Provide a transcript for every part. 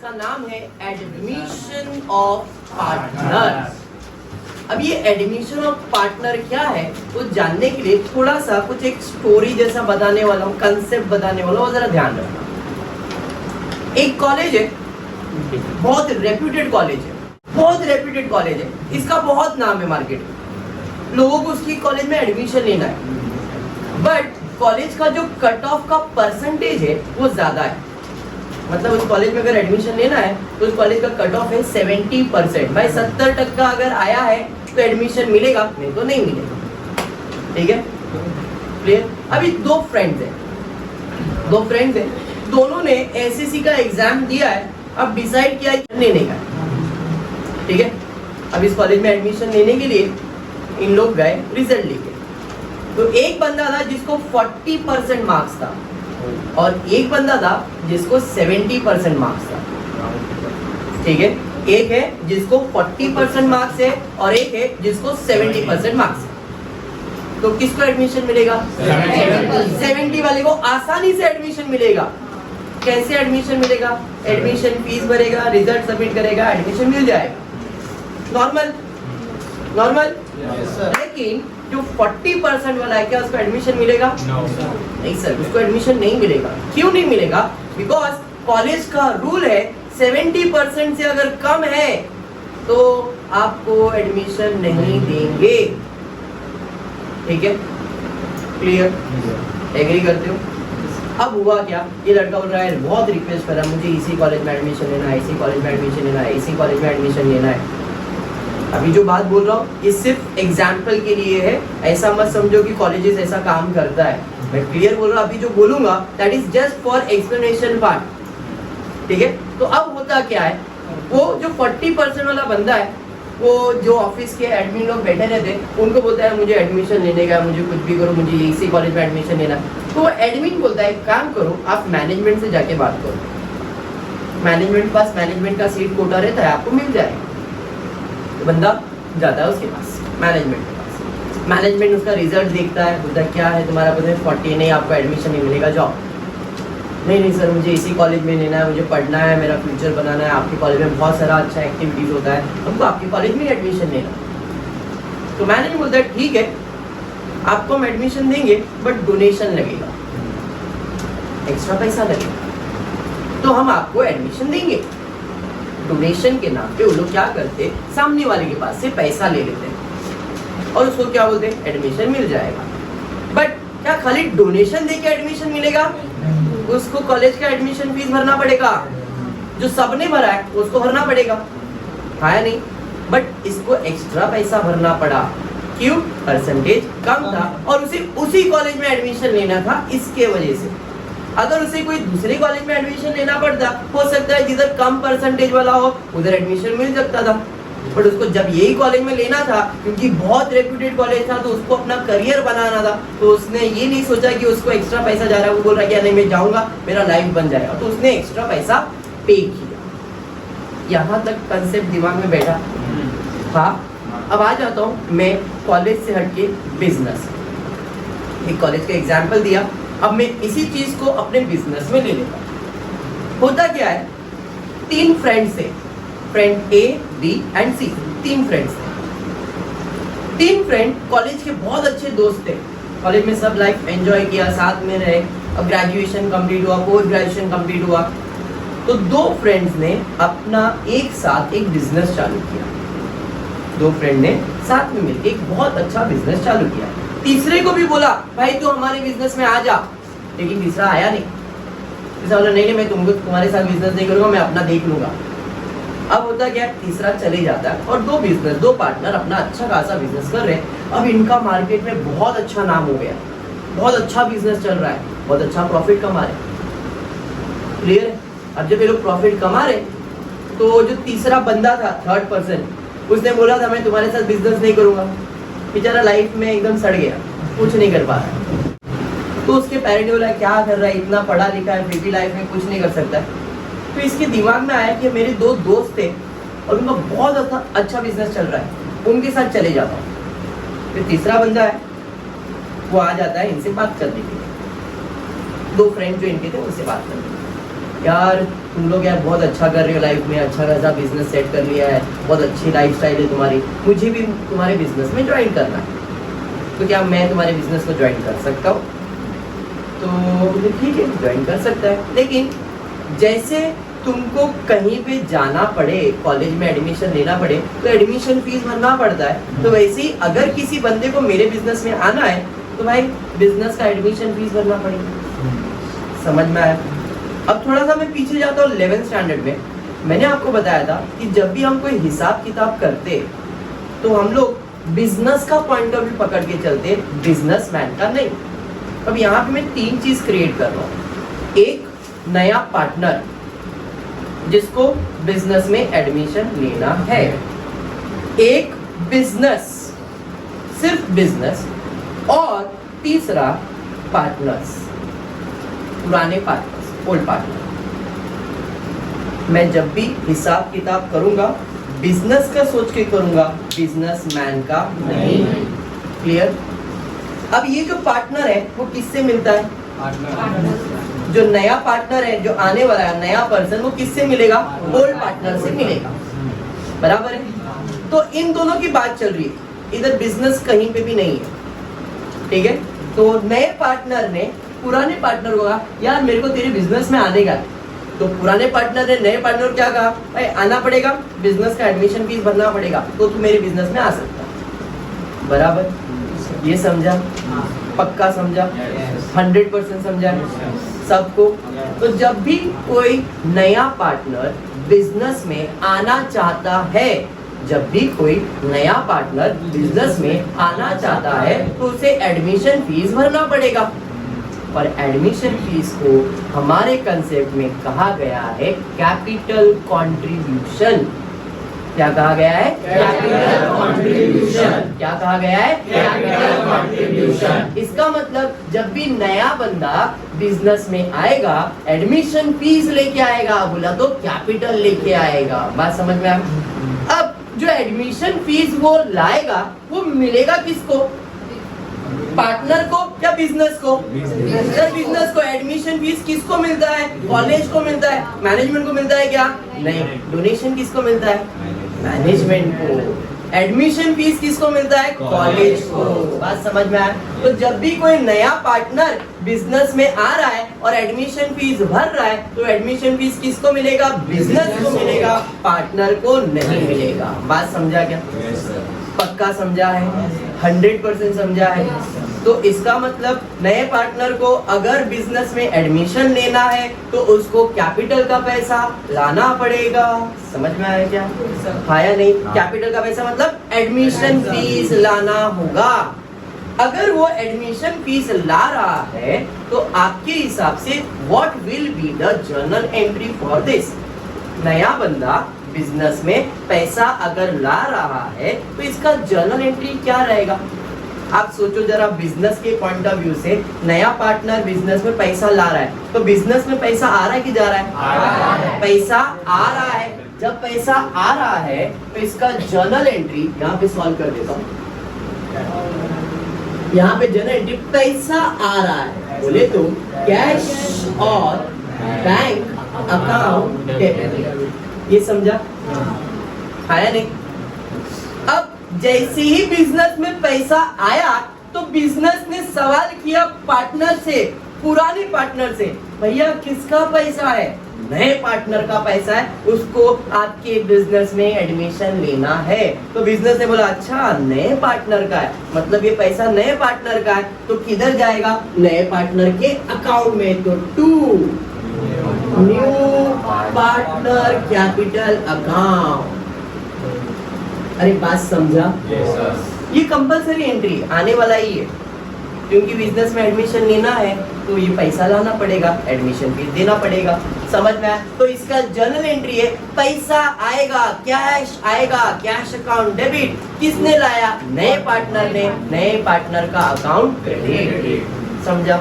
जिसका नाम है एडमिशन ऑफ पार्टनर्स। अब ये एडमिशन ऑफ पार्टनर क्या है वो जानने के लिए थोड़ा सा कुछ एक स्टोरी जैसा बताने वाला हूँ, कंसेप्ट बताने वाला हूँ, जरा ध्यान रखना। एक कॉलेज है, बहुत रेप्यूटेड कॉलेज है, बहुत रेप्यूटेड कॉलेज है, इसका बहुत नाम है मार्केट में, लोगों को उसकी कॉलेज में एडमिशन लेना है। बट कॉलेज का जो कट ऑफ का परसेंटेज है वो ज्यादा है, मतलब उस कॉलेज में अगर एडमिशन लेना है तो उस कॉलेज का कट ऑफ है 70%। भाई 70% अगर आया है तो एडमिशन मिलेगा, नहीं तो नहीं मिलेगा। ठीक है, क्लियर। अभी दो फ्रेंड्स हैं, दोनों ने एसएससी का एग्जाम दिया है, अब डिसाइड किया लेने का। ठीक है, अब इस कॉलेज में एडमिशन लेने के लिए इन लोग गए रिजल्ट लेके। तो एक बंदा था जिसको 40% मार्क्स था और एक बंदा था जिसको 70% मार्क्स था। ठीक है, एक है जिसको 40% मार्क्स है और एक है जिसको 70% मार्क्स है। तो किसको एडमिशन मिलेगा? 70 वाले को आसानी से एडमिशन मिलेगा। कैसे एडमिशन मिलेगा? एडमिशन फीस भरेगा, रिजल्ट सबमिट करेगा, एडमिशन मिल जाएगा। नॉर्मल। लेकिन जो 40% वाला है, क्या उसको एडमिशन मिलेगा? नहीं सर, उसको एडमिशन नहीं मिलेगा। क्यों नहीं मिलेगा? बिकॉज कॉलेज का रूल है 70% से अगर कम है तो आपको एडमिशन नहीं देंगे। ठीक है, क्लियर, एग्री करते हो? अब हुआ क्या, ये लड़का बोल रहा है बहुत रिक्वेस्ट कर रहा है, मुझे इसी कॉलेज में एडमिशन लेना है, इसी कॉलेज में एडमिशन लेना है, इसी कॉलेज में एडमिशन लेना है। अभी जो बात बोल रहा हूँ ये सिर्फ एग्जाम्पल के लिए है, ऐसा मत समझो कि कॉलेजेस ऐसा काम करता है। मैं क्लियर बोल रहा हूँ, अभी जो बोलूंगा that is just for explanation part. ठीक है, तो अब होता क्या है, वो जो 40% वाला बंदा है, वो जो ऑफिस के एडमिन लोग बैठे रहते हैं, उनको बोलता है मुझे एडमिशन लेने का, मुझे कुछ भी करो, मुझे इसी कॉलेज में एडमिशन लेना। तो एडमिन बोलता है काम करो, आप मैनेजमेंट से जाके बात करो, मैनेजमेंट पास मैनेजमेंट का सीट कोटा रहता है, आपको मिल जाएगा। तो बंदा जाता है उसके पास, मैनेजमेंट के पास। मैनेजमेंट उसका रिजल्ट देखता है, बोलता है क्या है तुम्हारा, बोलते हैं 40 नहीं, आपको एडमिशन नहीं मिलेगा, जाओ। नहीं सर, मुझे इसी कॉलेज में लेना है, मुझे पढ़ना है, मेरा फ्यूचर बनाना है, आपके कॉलेज में बहुत सारा अच्छा एक्टिविटीज होता है, हमको आपके कॉलेज में एडमिशन लेना। तो मैनेजमेंट बोलता है ठीक है, आपको हम एडमिशन देंगे बट डोनेशन लगेगा, एक्स्ट्रा पैसा लगेगा, तो हम आपको एडमिशन देंगे। डोनेशन के नाम पे वो लोग क्या करते, सामने वाले के पास से पैसा ले लेते हैं और उसको क्या बोलते हैं, एडमिशन मिल जाएगा। बट क्या खाली डोनेशन देके एडमिशन मिलेगा? उसको कॉलेज का एडमिशन फीस भरना पड़ेगा, जो सबने भरा है उसको भरना पड़ेगा, है नहीं? बट इसको एक्स्ट्रा पैसा भरना पड़ा, क्यों? परसेंटेज कम था और उसे उसी कॉलेज में एडमिशन लेना था, इसके वजह से। अगर उसे कोई दूसरे कॉलेज में एडमिशन लेना पड़ता, हो सकता है जिधर कम परसेंटेज वाला हो उधर एडमिशन मिल सकता था, बट उसको जब यही कॉलेज में लेना था, क्योंकि बहुत रेप्यूटेड कॉलेज था, तो उसको अपना करियर बनाना था, तो उसने ये नहीं सोचा कि उसको एक्स्ट्रा पैसा जा रहा है, वो बोल रहा है कि नहीं मैं जाऊंगा, मेरा लाइफ बन जाएगा, तो उसने एक्स्ट्रा पैसा पे किया। यहाँ तक कंसेप्ट दिमाग में बैठा? हाँ। अब आ जाता हूँ मैं कॉलेज से हटके बिजनेस। एक कॉलेज का एग्जाम्पल दिया, अब मैं इसी चीज को अपने बिजनेस में ले लेता हूँ। होता क्या है, 3 फ्रेंड्स थे, friend A, B and C, 3 friends थे। 3 फ्रेंड कॉलेज के बहुत अच्छे दोस्त थे, कॉलेज में सब लाइफ एंजॉय किया, साथ में रहे। अब ग्रेजुएशन कंप्लीट हुआ, पोस्ट ग्रेजुएशन कंप्लीट हुआ, तो 2 फ्रेंड्स ने अपना एक साथ एक बिजनेस चालू किया। 2 फ्रेंड ने साथ में मिलकर एक बहुत अच्छा बिजनेस चालू किया। तीसरे को भी बोला भाई तू हमारे बिजनेस में आ जा, लेकिन तीसरा आया नहीं। तीसरा बोला नहीं मैं तुम्हारे साथ बिजनेस नहीं करूंगा, मैं अपना देख लूंगा। अब होता क्या, तीसरा चले जाता है और 2 पार्टनर अपना अच्छा खासा बिजनेस कर रहे हैं। अब इनका मार्केट में बहुत अच्छा नाम हो गया, बहुत अच्छा बिजनेस चल रहा है, बहुत अच्छा प्रॉफिट कमा रहे। क्लियर है? अब जब ये लोग प्रॉफिट कमा रहे तो जो तीसरा बंदा था, 3rd पर्सन, उसने बोला था मैं तुम्हारे साथ बिजनेस नहीं करूंगा। बेचारा लाइफ में एकदम सड़ गया, कुछ नहीं कर पा रहा। तो उसके पेरेंट्स बोला क्या कर रहा है, इतना पढ़ा लिखा है, फिर भी लाइफ में कुछ नहीं कर सकता। तो इसके दिमाग में आया कि मेरे 2 दोस्त थे और उनका बहुत अच्छा बिजनेस चल रहा है, उनके साथ चले जाता हूँ। फिर तीसरा बंदा है, वो आ जाता है इनसे बात करने के लिए। 2 फ्रेंड जो इनके थे उनसे बात करने। यार तुम लोग यार बहुत अच्छा कर रहे हो लाइफ में, अच्छा खासा बिजनेस सेट कर लिया है, बहुत अच्छी लाइफस्टाइल है तुम्हारी, मुझे भी तुम्हारे बिजनेस में ज्वाइन करना है, तो क्या मैं तुम्हारे बिजनेस को ज्वाइन कर सकता हूँ? तो मुझे ठीक है, ज्वाइन कर सकता है। लेकिन जैसे तुमको कहीं पे जाना पड़े, कॉलेज में एडमिशन लेना पड़े तो एडमिशन फीस भरना पड़ता है, तो वैसे ही अगर किसी बंदे को मेरे बिजनेस में आना है तो भाई बिजनेस का एडमिशन फीस भरना पड़ेगा। समझ में आया? अब थोड़ा सा मैं पीछे जाता हूँ 11th स्टैंडर्ड में। मैंने आपको बताया था कि जब भी हम कोई हिसाब किताब करते तो हम लोग बिजनेस का पॉइंट ऑफ व्यू पकड़ के चलते, बिजनेसमैन का नहीं। अब यहाँ पे मैं 3 चीज क्रिएट कर रहा हूँ। एक नया पार्टनर जिसको बिजनेस में एडमिशन लेना है, एक बिजनेस, सिर्फ बिजनेस, और तीसरा पार्टनर्स, पुराने पार्टनर्स, ओल्ड पार्टनर। मैं जब भी हिसाब किताब करूंगा बिजनेस का सोच के करूंगा, बिजनेसमैन का नहीं। क्लियर? अब ये जो पार्टनर है वो किससे मिलता है? जो नया पार्टनर है, जो आने वाला है नया पर्सन, वो किससे मिलेगा? ओल्ड पार्टनर से मिलेगा। बराबर है? तो इन दोनों की बात चल रही है, इधर बिजनेस कहीं पे भी नहीं है। ठीक है? तो नए पार्टनर ने पुराने पार्टनर को कहा यार मेरे को तेरे बिजनेस में आने का है। तो पुराने पार्टनर ने नए पार्टनर को क्या कहा? भाई आना पड़ेगा, बिजनेस का एडमिशन फीस भरना पड़ेगा, तो तू मेरे बिजनेस में आ सकता है। बराबर? ये समझा? पक्का समझा? 100% समझा सबको? तो जब भी कोई नया पार्टनर बिजनेस में आना चाहता है, जब भी कोई नया पार्टनर बिजनेस में आना चाहता है तो उसे एडमिशन फीस भरना पड़ेगा। और एडमिशन फीस को हमारे कंसेप्ट में कहा गया है कैपिटल कंट्रीब्यूशन। क्या कहा गया है? Capital contribution. क्या कहा गया है? Capital contribution. इसका मतलब जब भी नया बंदा बिजनेस में आएगा, एडमिशन फीस लेके आएगा, बोला तो कैपिटल लेके आएगा। बात समझ में आ? अब जो एडमिशन फीस वो लाएगा वो मिलेगा किसको? पार्टनर को या बिजनेस को? बिजनेस को। एडमिशन फीस किसको मिलता है? कॉलेज को मिलता है। मैनेजमेंट को मिलता है क्या? नहीं। डोनेशन किसको मिलता है? मैनेजमेंट को। एडमिशन फीस किसको मिलता है? कॉलेज को। बात समझ में आया? तो जब भी कोई नया पार्टनर बिजनेस में आ रहा है और एडमिशन फीस भर रहा है तो एडमिशन फीस किसको मिलेगा? बिजनेस को मिलेगा, पार्टनर को नहीं मिलेगा। बात समझा क्या? पक्का समझा है? 100% समझा है? तो इसका मतलब नए पार्टनर को अगर बिजनेस में एडमिशन लेना है तो उसको कैपिटल का पैसा लाना पड़ेगा। समझ में आया क्या? आया नहीं? कैपिटल का पैसा मतलब एडमिशन फीस लाना होगा। अगर वो एडमिशन फीस ला रहा है तो आपके हिसाब से what will be the journal entry for this? नया बंदा बिजनेस में पैसा अगर ला रहा है तो इसका जर्नल एंट्री क्या रहेगा? आप सोचो जरा, बिजनेस के पॉइंट ऑफ व्यू से नया पार्टनर बिजनेस में पैसा ला रहा है तो बिजनेस में पैसा आ रहा है कि जा रहा है? आ रहा है। पैसा आ रहा है। जब पैसा आ रहा है तो इसका जर्नल एंट्री यहाँ पे सॉल्व कर देता हूँ। यहाँ पे जर्नल एंट्री पैसा आ रहा है बोले तो कैश और बैंक अकाउंट डेबिट। ये समझा? आया नहीं? अब जैसे ही बिजनेस में पैसा आया तो बिजनेस ने सवाल किया पार्टनर से, पुराने पार्टनर से, भैया किसका पैसा है? नए पार्टनर का पैसा है, उसको आपके बिजनेस में एडमिशन लेना है। तो बिजनेस ने बोला अच्छा नए पार्टनर का है, मतलब ये पैसा नए पार्टनर का है, तो किधर जाएगा? नए पार्टनर के अकाउंट में। तो to new partner capital account. अरे बात समझा? ये कंपलसरी एंट्री आने वाला ही है, क्योंकि बिजनेस में एडमिशन लेना है तो ये पैसा लाना पड़ेगा, एडमिशन फीस देना पड़ेगा। समझ में आया? तो इसका जर्नल एंट्री है पैसा आएगा, कैश आएगा, कैश अकाउंट डेबिट। किसने लाया? नए पार्टनर ने, नए पार्टनर का अकाउंट क्रेडिट। समझा?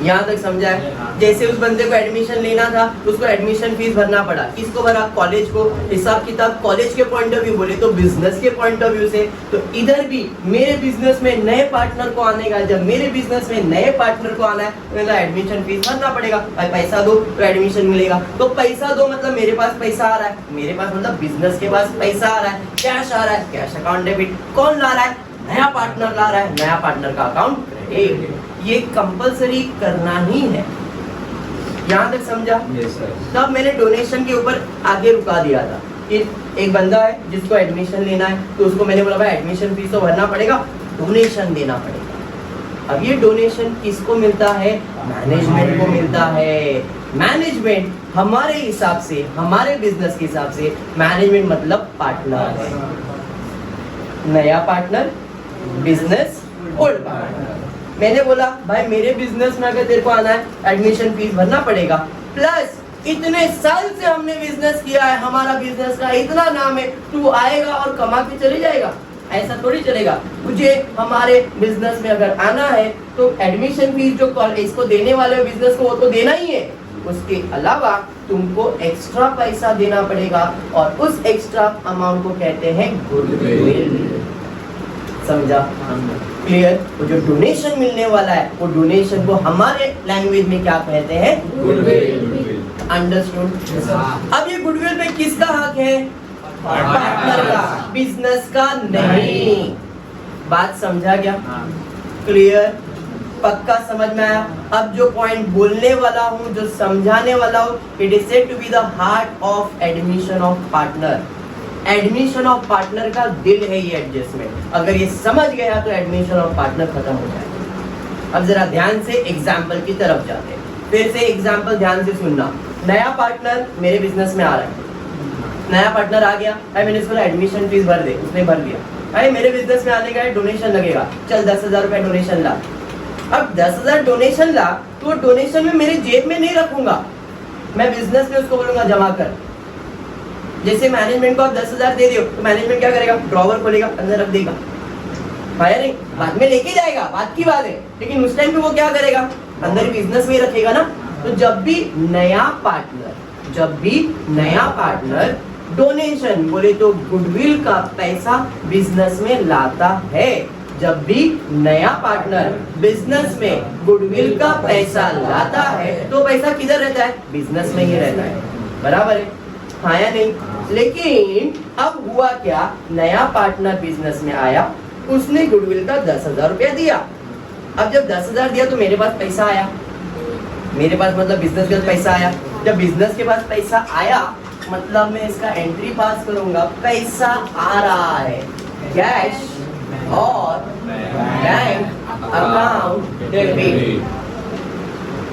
यहाँ तक समझा है? जैसे उस बंदे को एडमिशन लेना था, उसको एडमिशन फीस भरना पड़ा। किसको भरा? कॉलेज को। हिसाब किताब कॉलेज के पॉइंट ऑफ व्यू बोले तो बिजनेस के पॉइंट ऑफ व्यू से। तो इधर भी मेरे बिजनेस में नए पार्टनर को आने का, जब मेरे बिजनेस में नए पार्टनर को आना है तो एडमिशन फीस भरना पड़ेगा। भाई पैसा दो तो एडमिशन मिलेगा। तो पैसा दो मतलब मेरे पास पैसा आ रहा है, मेरे पास मतलब बिजनेस के पास पैसा आ रहा है, कैश आ रहा है, कैश अकाउंट डेबिट। कौन ला रहा है? नया पार्टनर ला रहा है, नया पार्टनर का अकाउंट क्रेडिट। ये कंपलसरी करना ही है। यहाँ तक समझा? Yes, sir. तब मैंने डोनेशन के ऊपर आगे रुका दिया था कि एक बंदा है जिसको एडमिशन लेना है, तो उसको मैंने बोला भाई एडमिशन फीस तो भरना पड़ेगा, डोनेशन देना पड़ेगा। अब ये डोनेशन किसको मिलता है? मैनेजमेंट को मिलता है। मैनेजमेंट हमारे हिसाब से, हमारे बिजनेस के हिसाब से मैनेजमेंट मतलब पार्टनर है। नया पार्टनर, बिजनेस, ओल्ड पार्टनर। मैंने बोला भाई मेरे बिजनेस में अगर तेरे को आना है एडमिशन फीस भरना पड़ेगा, प्लस इतने साल से हमने बिजनेस किया है, हमारा बिजनेस का इतना नाम है, तू आएगा और कमा के चले जाएगा, ऐसा थोड़ी चलेगा। मुझे हमारे बिजनेस में अगर आना है तो एडमिशन फीस जो कॉलेज को देने वाले हो बिजनेस को, वो तो देना ही है। उसके अलावा तुमको एक्स्ट्रा पैसा देना पड़ेगा और उस एक्स्ट्रा अमाउंट को कहते हैं गुडविल। समझा? क्लियर? वो जो डोनेशन मिलने वाला है, वो डोनेशन को हमारे लैंग्वेज में क्या कहते हैं? गुडविल। अंडरस्टूड? अब ये गुडविल में किसका हक है? पार्टनर का, बिजनेस का नहीं। बात समझा गया? क्लियर? पक्का समझ में आया? अब जो पॉइंट बोलने वाला हूँ, जो समझाने वाला हूँ, it is said to be the heart of admission of partner. Admission of partner का दिल है ये एडजस्टमेंट। अगर ये समझ गया तो एडमिशन ऑफ पार्टनर खत्म हो जाएगा। अब जरा ध्यान से एग्जाम्पल की तरफ जाते हैं। फिर से एग्जाम्पल ध्यान से सुनना। नया पार्टनर मेरे बिजनेस में आ रहा है, नया पार्टनर आ गया, भाई मैंने इसको एडमिशन फीस भर दे, उसने भर दिया। भाई मेरे बिजनेस में आने का डोनेशन लगेगा, चल 10,000 रुपए डोनेशन ला। अब 10,000 डोनेशन ला तो वो डोनेशन में मेरे जेब में नहीं रखूंगा, मैं बिजनेस में उसको बोलूंगा जमा कर। जैसे मैनेजमेंट को आप 10,000 दे दो तो मैनेजमेंट क्या करेगा? ड्रॉवर खोलेगा, अंदर रख देगा। भाई नहीं, बाद में लेके जाएगा, बात की बात है, लेकिन उस टाइम पे वो क्या करेगा? अंदर बिजनेस में ही रखेगा ना। तो जब भी नया पार्टनर डोनेशन बोले तो गुडविल का पैसा बिजनेस में लाता है, जब भी नया पार्टनर बिजनेस में गुडविल का पैसा लाता है तो पैसा किधर रहता है? बिजनेस में ही रहता है। बराबर है? हाँ या नहीं? लेकिन अब हुआ क्या? नया पार्टनर बिजनेस में आया, उसने गुडविल का 10,000 रुपया दिया। अब जब 10,000 दिया तो मेरे पास पैसा आया, मेरे पास मतलब बिजनेस के पास पैसा आया। जब बिजनेस के पास पैसा आया मतलब मैं इसका एंट्री पास करूंगा, पैसा आ रहा है, कैश और बैंक अकाउंट डेबिट।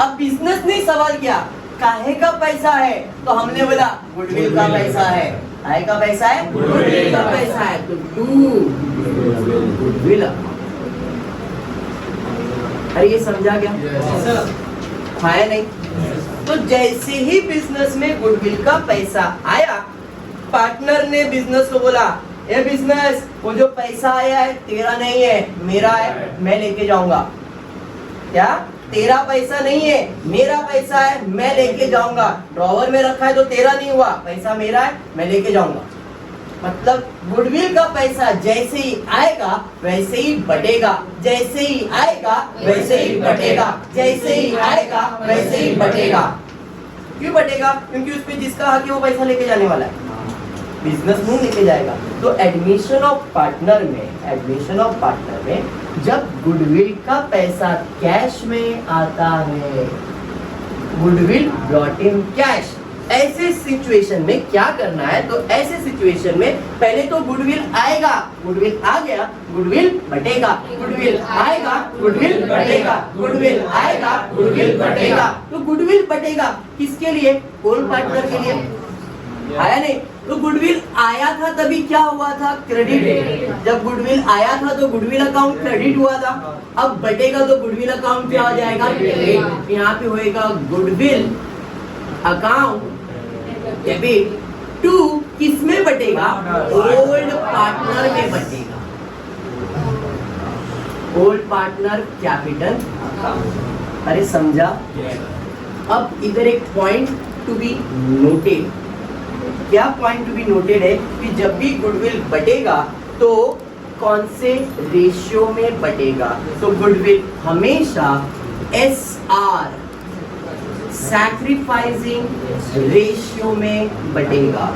अब बिजनेस ने सवाल किया काहे का पैसा है, तो हमने बोला गुडविल का पैसा है। काहे का पैसा है? गुडविल का पैसा है। तो टू गुडविल। अरे ये समझा गया? है नहीं? तो जैसे ही बिजनेस में गुडविल का पैसा आया, पार्टनर ने बिजनेस को बोला ये बिजनेस, वो जो पैसा आया है तेरा नहीं है, मेरा है, मैं लेके जाऊंगा। क्या? तेरा पैसा नहीं है, मेरा पैसा है, मैं लेके जाऊंगा। ड्रॉवर में रखा है तो तेरा नहीं हुआ, पैसा मेरा है, मैं लेके जाऊंगा। मतलब गुडविल का पैसा जैसे ही आएगा वैसे ही बटेगा, जैसे ही आएगा वैसे ही बटेगा, जैसे ही आएगा वैसे ही बटेगा। क्यों बटेगा? क्योंकि उस पे जिसका हक है वो पैसा लेके जाने वाला है, बिजनेस में लेके जाएगा। तो एडमिशन ऑफ पार्टनर में जब गुडविल का पैसा कैश में आता है, गुडविल ब्रॉट इन कैश, ऐसे सिचुएशन में क्या करना है? तो ऐसे सिचुएशन में पहले तो गुडविल आएगा, गुडविल आ गया, गुडविल बटेगा, गुडविल आएगा, गुडविल बटेगा, गुडविल आएगा, गुडविल बटेगा। तो गुडविल बटेगा किसके लिए? ओल्ड पार्टनर के लिए। आया नहीं? तो गुडविल आया था तभी क्या हुआ था? क्रेडिट। जब गुडविल आया था तो गुडविल अकाउंट क्रेडिट हुआ था। अब बटेगा तो गुडविल अकाउंट क्या हो जाएगा? डेबिट। यहाँ पे होएगा गुडविल अकाउंट डेबिट टू किसमें बटेगा? ओल्ड पार्टनर में बटेगा। ओल्ड पार्टनर कैपिटल अरे समझा? अब इधर एक पॉइंट टू बी नोटेड। क्या पॉइंट टू बी नोटेड है कि जब भी गुडविल बटेगा तो कौन से रेशियो में बटेगा? तो गुडविल हमेशा SR सैक्रिफाइसिंग रेशियो में बटेगा।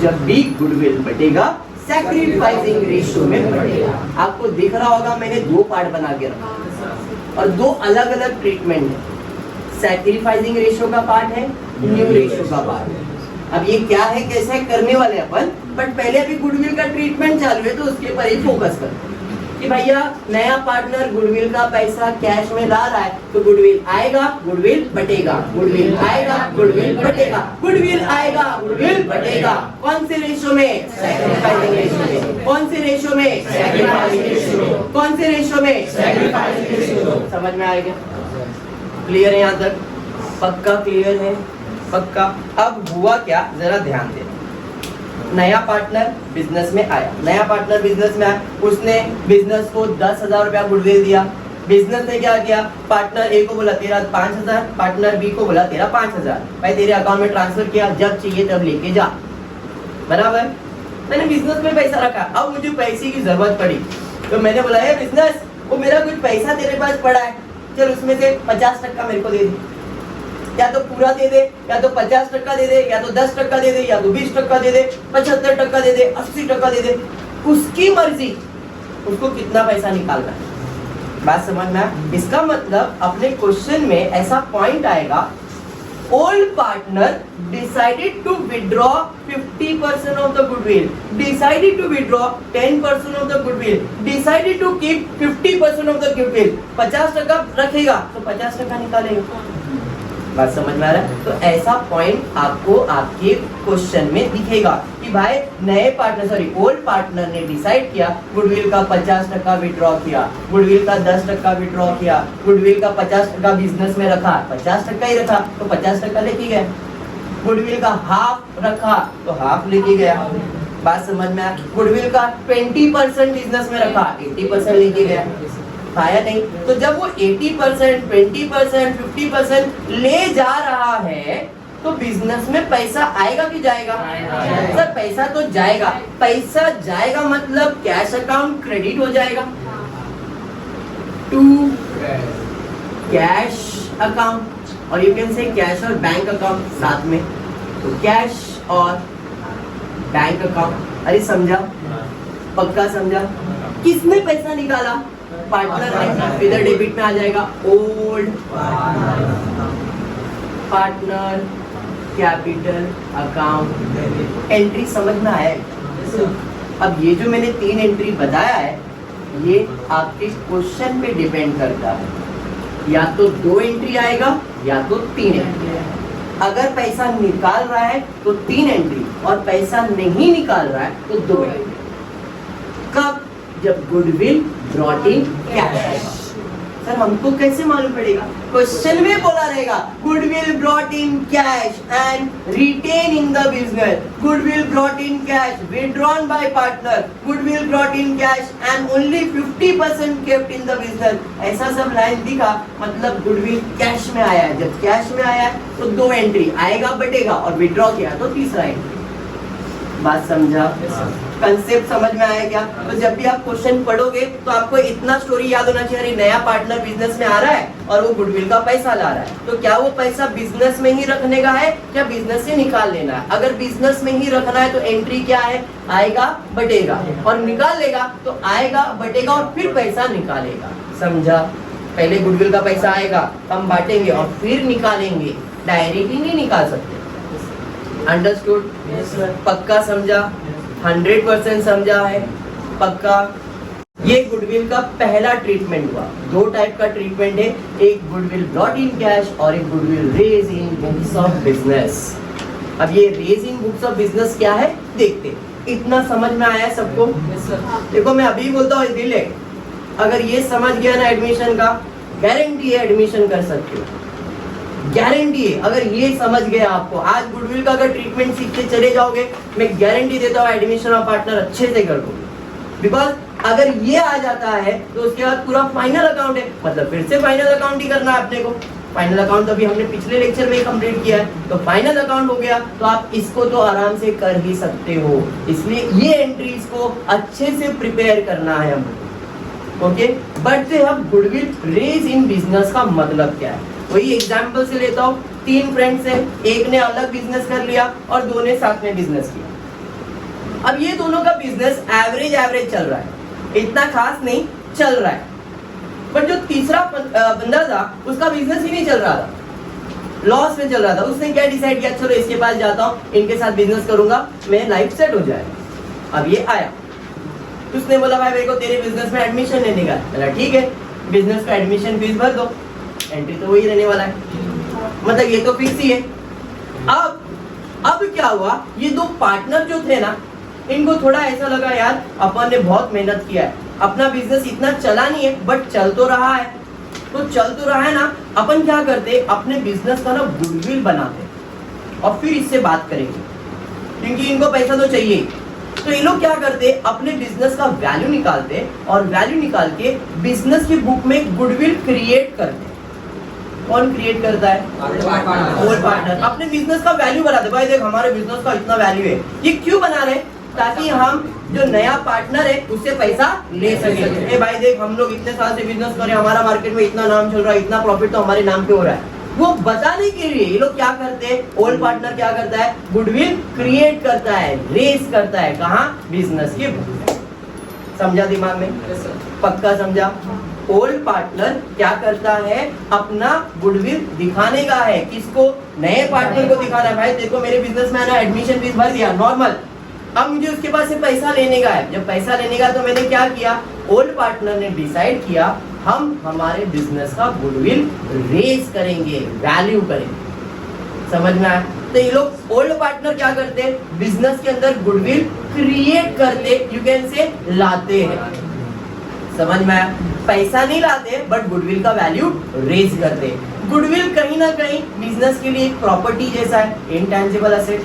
जब भी गुडविल बटेगा सैक्रिफाइसिंग रेशियो में बटेगा। आपको दिख रहा होगा मैंने दो पार्ट बना के रखा और दो अलग अलग ट्रीटमेंट है। सैक्रिफाइसिंग रेशियो का पार्ट है, न्यू रेशियो का पार्ट है। अब ये क्या है कैसे करने वाले अपन, बट पहले अभी गुडविल का ट्रीटमेंट चालू है तो उसके ऊपर ही फोकस कर कि भैया नया पार्टनर गुडविल का पैसा कैश में ला रहा है तो गुडविल आएगा, गुडविल बटेगा, गुडविल आएगा, गुडविल बटेगा, गुडविल आएगा, गुडविल बटेगा। कौन से रेशियो में? सैक्रिफाइसिंग रेशियो में। कौन से रेशियो में? सैक्रिफाइसिंग रेशियो में। कौन से रेशियो में? Sacrificing ratio. समझ में आएगा? क्लियर है यहाँ तक? पक्का क्लियर है? पक्का। अब हुआ क्या जरा ध्यान दे। नया पार्टनर बिजनेस में आया, नया पार्टनर बिजनेस में आया, उसने बिजनेस को 10,000 रुपया गुडविल दिया। बिजनेस ने क्या किया? पार्टनर ए को बोला तेरा 5,000, पार्टनर बी को बोला तेरा 5,000, भाई तेरे अकाउंट में ट्रांसफर किया, जब चाहिए तब लेके जा। बराबर? मैंने बिजनेस में पैसा रखा, अब मुझे पैसे की जरूरत पड़ी तो मैंने बोला है बिजनेस, वो मेरा कुछ पैसा तेरे पास पड़ा है, चल उसमें से 50% मेरे को दे दे। या तो पूरा दे दे, या तो 50% दे दे, या तो 10% दे दे, या तो 20% दे दे, 75% दे दे, 80% दे दे, उसकी मर्जी। उसको कितना पैसा निकालना है, बात समझ में आया? इसका मतलब अपने क्वेश्चन में ऐसा पॉइंट आएगा, old partner decided to withdraw 50% of the goodwill, decided to withdraw 10% of the goodwill, decided to keep 50% of the goodwill. 50% रखेगा तो 50% निकालेगा। बात समझ में आ रहा है? तो ऐसा पॉइंट आपको आपके क्वेश्चन में दिखेगा कि भाई नए पार्टनर ओल्ड पार्टनर ने डिसाइड किया गुडविल का 50% विड्रॉ किया, गुडविल का 10% विड्रॉ किया, गुडविल का 50% बिजनेस में रखा, 50% ही रखा तो 50% लेके गया। गुडविल का हाफ रखा तो हाफ लेके गया। बात समझ में आया? गुडविल का 20% बिजनेस में रखा, 80% लेके गया। पाया नहीं? तो जब वो 80%, 20%, 50% ले जा रहा है तो बिजनेस में पैसा आएगा कि जाएगा? सर पैसा तो जाएगा। पैसा जाएगा मतलब कैश अकाउंट क्रेडिट हो जाएगा टू कैश अकाउंट, और यू कैन से कैश और बैंक अकाउंट साथ में, तो कैश और बैंक अकाउंट। अरे समझा? पक्का समझा? किसने पैसा निकाला? पार्टनर ने। इधर डेबिट में आ जाएगा old partner capital account. Entry समझ में आया? अब ये जो मैंने 3 एंट्री बताया है ये आपके क्वेश्चन पे डिपेंड करता है, या तो 2 एंट्री आएगा या तो 3 एंट्री। अगर पैसा निकाल रहा है तो 3 एंट्री, और पैसा नहीं निकाल रहा है तो 2 एंट्री। कब? जब goodwill brought in cash. Sir हमको कैसे मालूम पड़ेगा? क्वेश्चन में बोला रहेगा goodwill brought in cash and retain in the business, goodwill brought in cash withdrawn by partner, goodwill brought in cash and only 50% kept in the business. ऐसा सब line दिखा मतलब गुडविल कैश में आया है। जब कैश में आया है तो 2 एंट्री, आएगा बटेगा, और विड्रॉ किया तो तीसरा एंट्री। बात समझा? कंसेप्ट समझ में आया क्या? तो जब भी आप क्वेश्चन पढ़ोगे तो आपको इतना स्टोरी याद होना चाहिए, नया पार्टनर बिजनेस में आ रहा है और वो गुडविल का पैसा ला रहा है, तो क्या वो पैसा बिजनेस में ही रखने का है या बिजनेस से निकाल लेना है? अगर बिजनेस में ही रखना है तो एंट्री क्या है? आएगा बटेगा, और निकाल लेगा तो आएगा बटेगा और फिर पैसा निकालेगा। समझा? पहले गुडविल का पैसा आएगा, हम बांटेंगे और फिर निकालेंगे, डायरेक्टली नहीं निकाल सकते। अंडरस्टूड? पक्का समझा? 100% समझा है? पक्का? ये गुडविल का पहला ट्रीटमेंट हुआ। 2 टाइप का ट्रीटमेंट है, एक गुडविल ब्रॉट इन कैश और एक goodwill raise in books of business. अब ये raise in books of business क्या है देखते। इतना समझ में आया सबको? देखो मैं अभी बोलता हूँ दिल है, अगर ये समझ गया ना एडमिशन का, गारंटी है एडमिशन कर सकते हो, गारंटी है। अगर ये समझ गया आपको, आज गुडविल का अगर ट्रीटमेंट सीख के चले जाओगे, मैं गारंटी देता हूँ एडमिशन ऑफ पार्टनर अच्छे से कर दोगे। बिकॉज अगर ये आ जाता है तो उसके बाद पूरा फाइनल अकाउंट है, मतलब फिर से फाइनल अकाउंट ही करना है अपने को। फाइनल अकाउंट अभी हमने पिछले लेक्चर में कंप्लीट किया है, तो फाइनल अकाउंट हो गया। तो आप इसको तो आराम से कर ही सकते हो, इसलिए ये एंट्रीज को अच्छे से प्रिपेयर करना है हमको। ओके, बट अब गुडविल रेज इन बिजनेस का मतलब क्या है, वही एग्जांपल से लेता हूँ। 3 फ्रेंड्स हैं, एक ने अलग बिजनेस कर लिया और 2 ने साथ में बिजनेस किया। अब ये दोनों का बिजनेस एवरेज चल रहा है, इतना खास नहीं चल रहा है। बट जो तीसरा बंदा था उसका बिजनेस ही नहीं चल रहा था, लॉस में चल रहा था। उसने क्या डिसाइड किया, चलो इसके पास जाता हूँ, इनके साथ बिजनेस करूंगा, मेरी लाइफ सेट हो जाएगा। अब ये आया, उसने बोला भाई मेरे को तेरे बिजनेस में एडमिशन लेने का। चला ठीक है, बिजनेस का एडमिशन फीस भर दो, एंट्री तो वही रहने वाला है, मतलब ये तो फिक्स ही है। अब क्या हुआ, ये 2 पार्टनर जो थे ना, इनको थोड़ा ऐसा लगा यार अपन ने बहुत मेहनत किया है, अपना बिजनेस इतना चला नहीं है बट चल तो रहा है। तो चल तो रहा है ना, अपन क्या करते, अपने बिजनेस का ना गुडविल बनाते और फिर इससे बात करेंगे, क्योंकि इनको पैसा तो चाहिए। तो ये लोग क्या करते, अपने बिजनेस का वैल्यू निकालते और वैल्यू निकाल के बिजनेस की बुक में गुडविल क्रिएट करते। कौन क्रिएट करता है, ओल्ड पार्टनर। अपने बिजनेस का वैल्यू बनाते, भाई देख हमारे बिजनेस का इतना वैल्यू है। ये क्यों बना रहे, ताकि हम जो नया पार्टनर है उससे पैसा ले सके। ए भाई देख हम लोग इतने साल से बिजनेस कर रहे हैं, हमारा मार्केट में इतना नाम चल रहा है, इतना प्रॉफिट तो हमारे नाम पे हो रहा है। वो बताने के लिए ये लोग क्या करते हैं, ओल्ड पार्टनर क्या करता है, गुडविल क्रिएट करता है, रेस करता है। कहाँ, बिजनेस के बुक। समझा दिमाग में, पक्का समझा। ओल्ड पार्टनर क्या करता है, अपना गुडविल दिखाने का है। किसको, नए पार्टनर को दिखाना है। भाई देखो मेरे बिजनेस में ना एडमिशन फीस भर दिया नॉर्मल, अब मुझे उसके पास से पैसा लेने का है। जब पैसा लेने का तो मैंने क्या किया, ओल्ड पार्टनर ने डिसाइड किया हम हमारे बिजनेस का गुडविल रेज करेंगे, वैल्यू करेंगे। समझ में आया। तो ये लोग ओल्ड पार्टनर क्या करते हैं, बिजनेस के अंदर गुडविल क्रिएट करते, यू कैन से लाते हैं। समझ में आया, पैसा नहीं लाते बट गुडविल का वैल्यू रेज करते। गुडविल कहीं ना कहीं बिजनेस के लिए एक प्रॉपर्टी जैसा है, इनटैंजिबल एसेट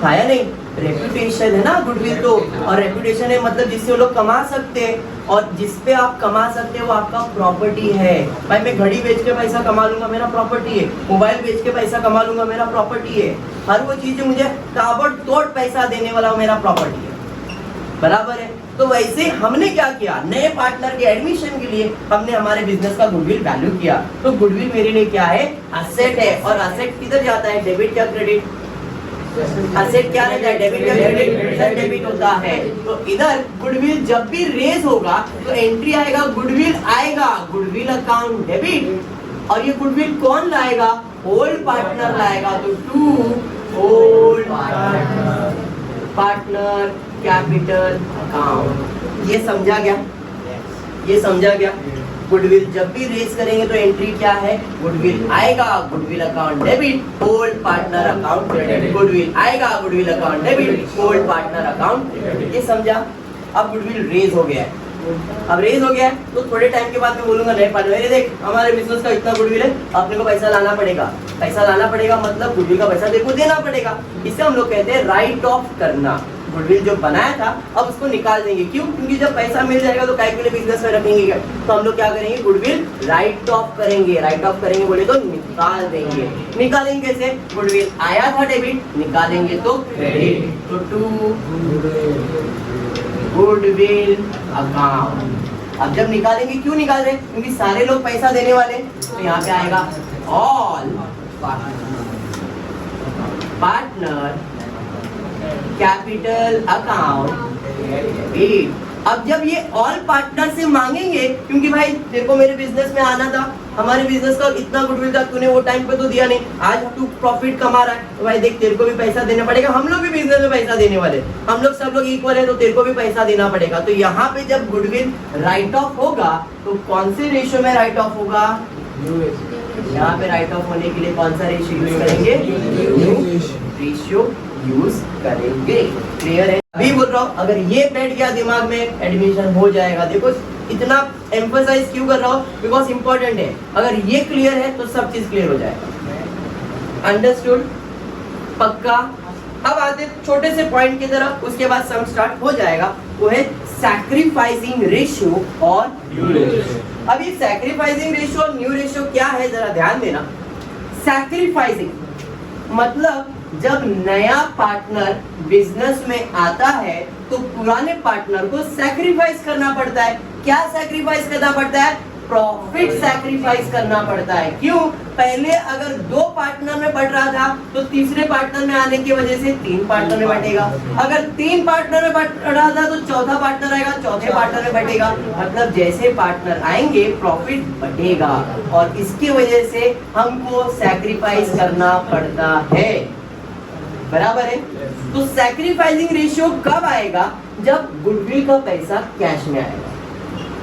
था या नहीं। रेपुटेशन है ना गुडविल तो, और रेपुटेशन है मतलब जिससे वो लोग कमा सकते हैं, और जिस पे आप कमा सकते हैं वो आपका प्रॉपर्टी है। भाई मैं घड़ी बेच के पैसा कमा लूंगा, मेरा प्रॉपर्टी है। मोबाइल बेच के पैसा कमा लूंगा, मेरा प्रॉपर्टी है। हर वो चीज जो मुझे ताबड़तोड़ पैसा देने वाला मेरा प्रॉपर्टी है, बराबर है। तो वैसे हमने क्या किया, नए पार्टनर के एडमिशन के लिए हमने हमारे बिजनेस का गुडविल वैल्यू किया। तो गुडविल मेरे लिए क्या है, एसेट है। और एसेट किधर जाता है, डेबिट या क्रेडिट। एसेट क्या रहता है, डेबिट या क्रेडिट, डेबिट होता है। तो इधर गुडविल जब भी रेज होगा तो एंट्री आएगा, गुडविल आएगा, गुडविल अकाउंट डेबिट। और ये गुडविल कौन लाएगा, ओल्ड पार्टनर लाएगा। तो to old partner capital account. ये समझा गया, ये समझा गया। गुडविल जब भी रेज करेंगे तो एंट्री क्या है, गुडविल आएगा, goodwill account debit, old partner account credit. Goodwill आएगा, goodwill account debit, old partner account credit. ये समझा। अब गुडविल रेज हो गया है, अब रेज हो गया है तो थोड़े टाइम के बाद मैं बोलूंगा नए पार्टनर, देख हमारे बिजनेस का इतना गुडविल है, अपने को पैसा लाना पड़ेगा। पैसा लाना पड़ेगा मतलब गुडविल का पैसा देखो देना पड़ेगा। इसे हम लोग कहते हैं राइट ऑफ करना। गुडविल जो बनाया था अब उसको निकाल देंगे। क्यों, क्योंकि जब पैसा मिल जाएगा तो काय के लिए बिजनेस में रखेंगे क्या। तो हम लोग क्या करेंगे, गुडविल राइट ऑफ करेंगे। राइट ऑफ करेंगे बोले तो निकाल देंगे। निकालेंगे कैसे, गुडविल आया था डेबिट, निकालेंगे तो क्रेडिट। तो टू गुडविल अकाउंट। अब जब निकालेंगे, क्यों निकाल रहे, क्योंकि सारे लोग पैसा देने वाले, तो यहाँ पे आएगा ऑल पार्टनर कैपिटल अकाउंट। अब जब ये ऑल पार्टनर से मांगेंगे, क्योंकि भाई देखो मेरे बिजनेस में आना था, हमारे बिजनेस का इतना गुडविल था, तूने वो टाइम पे तो दिया नहीं, आज तू प्रॉफिट कमा रहा है, तो भाई देख तेरे को भी पैसा देना पड़ेगा। हम लोग भी बिजनेस में पैसा देने वाले, हम लोग सब लोग इक्वल है, तो तेरे को भी पैसा देना पड़ेगा। तो यहाँ पे जब गुडविल राइट ऑफ होगा तो कौन से रेशियो में राइट ऑफ होगा, यहाँ पे राइट ऑफ होने के लिए कौन सा रेशियो यूज करेंगे, रेशियो यूज करेंगे। क्लियर है, अभी बोल रहा हूँ, अगर ये बैठ गया दिमाग में एडमिशन हो जाएगा। देखो इतना एम्फसाइज क्यों कर रहा हूँ, बिकॉज इंपॉर्टेंट है। अगर ये क्लियर है तो सब चीज क्लियर हो जाएगा। अंडरस्टूड, पक्का। अब आते छोटे से पॉइंट की तरफ, उसके बाद सम स्टार्ट हो जाएगा। वो है सैक्रिफाइसिंग रेशियो और न्यू रेशियो। अब ये सैक्रिफाइसिंग रेशियो और न्यू रेशियो क्या है, जरा ध्यान देना। सैक्रिफाइसिंग मतलब जब नया पार्टनर बिजनेस में आता है तो पुराने पार्टनर को सैक्रिफाइस करना पड़ता है। क्या सैक्रिफाइस करना पड़ता है? प्रॉफिट सैक्रिफाइस करना पड़ता है। क्यों? पहले अगर 2 पार्टनर में बढ़ रहा था तो तीसरे पार्टनर में आने की वजह से 3 पार्टनर में बढ़ेगा। अगर 3 पार्टनर में बढ़ रहा था तो चौथा पार्टनर आएगा, चौथे पार्टनर में बढ़ेगा। मतलब जैसे पार्टनर आएंगे प्रॉफिट बढ़ेगा और इसकी वजह से हमको सैक्रिफाइस करना पड़ता है। बराबर है? तो सैक्रिफाइसिंग रेशियो कब आएगा? जब गुडविल का पैसा कैश में आएगा।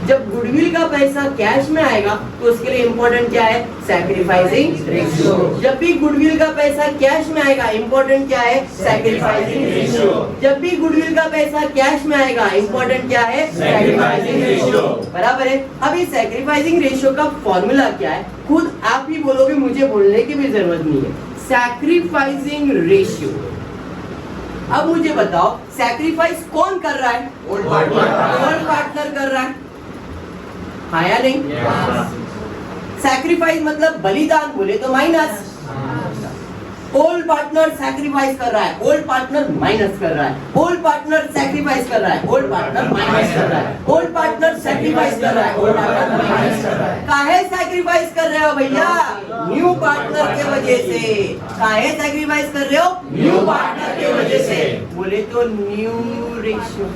जब गुडविल का पैसा कैश में आएगा तो उसके लिए इंपॉर्टेंट क्या है? Sacrificing ratio. जब भी गुडविल का पैसा कैश में आएगा इंपॉर्टेंट क्या है? Sacrificing ratio. जब भी गुडविल का पैसा कैश में आएगा इंपॉर्टेंट क्या है? Sacrificing ratio. बराबर है? अब इस सैक्रिफाइसिंग रेशियो का फॉर्मूला क्या है? खुद आप ही बोलोगे, मुझे बोलने की भी जरूरत नहीं है। Sacrificing ratio. अब मुझे बताओ सैक्रिफाइस कौन कर रहा है? ओल्ड पार्टनर कर रहा है, हाँ या नहीं? सैक्रिफाइस मतलब बलिदान, बोले तो माइनस। ओल्ड पार्टनर सैक्रिफाइस कर रहा है, ओल्ड पार्टनर माइनस कर रहा है। ओल्ड पार्टनर सैक्रिफाइस कर रहा है, ओल्ड पार्टनर माइनस कर रहा है। ओल्ड पार्टनर सैक्रिफाइस कर रहा है, ओल्ड पार्टनर माइनस कर रहा है। काहे सैक्रिफाइस कर रहे हो भैया? न्यू पार्टनर के वजह से। काहे सैक्रिफाइस कर रहे हो? न्यू पार्टनर के वजह से। बोले तो न्यू रेशियो।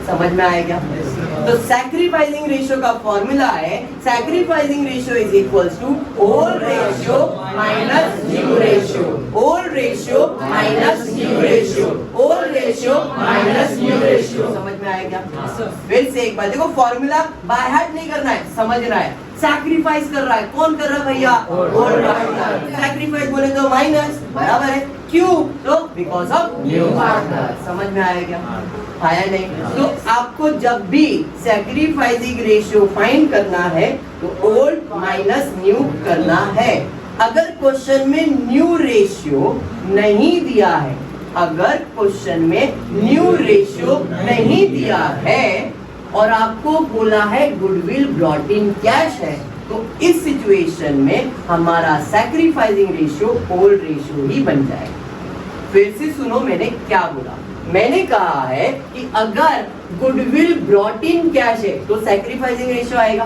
समझ में आएगा? तो सैक्रिफाइसिंग रेशियो का फॉर्मूला है sacrificing ratio is equals to old ratio minus new ratio. Old ratio minus new ratio. Old ratio minus new ratio. समझ में आएगा? फिर से एक बार देखो, फॉर्मूला बाय हार्ट नहीं करना है, समझना है। सैक्रिफाइस कर रहा है, कौन कर रहा है भैया? Old partner. सैक्रिफाइस बोले तो माइनस, बराबर है। क्यों? तो बिकॉज ऑफ न्यू पार्टनर। समझ में आएगा? आया नहीं? तो आपको जब भी सैक्रिफाइसिंग रेशियो फाइंड करना है तो ओल्ड माइनस न्यू करना है। अगर क्वेश्चन में न्यू रेशियो नहीं दिया है, अगर क्वेश्चन में न्यू रेशियो नहीं दिया है और आपको बोला है गुडविल ब्रॉट इन कैश है, तो इस सिचुएशन में हमारा सैक्रिफाइसिंग रेशियो ओल्ड रेशियो ही बन जाएगा। फिर से सुनो मैंने क्या बोला। मैंने कहा है कि अगर गुडविल ब्रॉट इन कैश है तो सैक्रिफाइसिंग रेशियो आएगा।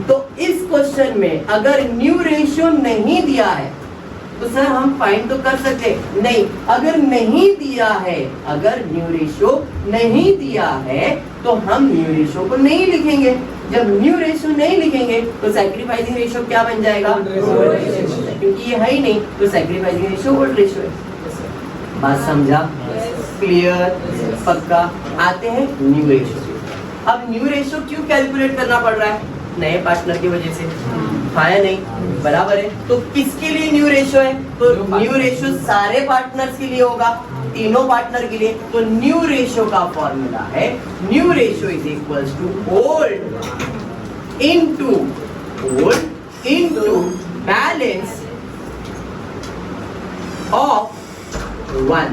तो इस क्वेश्चन में अगर न्यू रेशियो नहीं दिया है तो सर हम फाइंड तो कर सकते नहीं। अगर नहीं दिया है, अगर न्यू रेशियो नहीं दिया है तो हम न्यू रेशियो को नहीं लिखेंगे। जब न्यू रेशियो नहीं लिखेंगे तो सैक्रिफाइसिंग रेशियो क्या बन जाएगा? क्योंकि ये है ही नहीं तो सैक्रिफाइसिंग रेशियो ओल्ड रेशियो है। बात समझा? क्लियर? पक्का? आते हैं न्यू रेशियो। अब न्यू रेशियो क्यों कैलकुलेट करना पड़ रहा है? नए पार्टनर की वजह से, हाँ या नहीं? बराबर है। तो किसके लिए न्यू रेशियो है? तो न्यू रेशियो सारे पार्टनर्स के लिए होगा, तीनों पार्टनर के लिए। तो न्यू रेशियो का फॉर्मूला है new ratio is equals to old into balance of 1।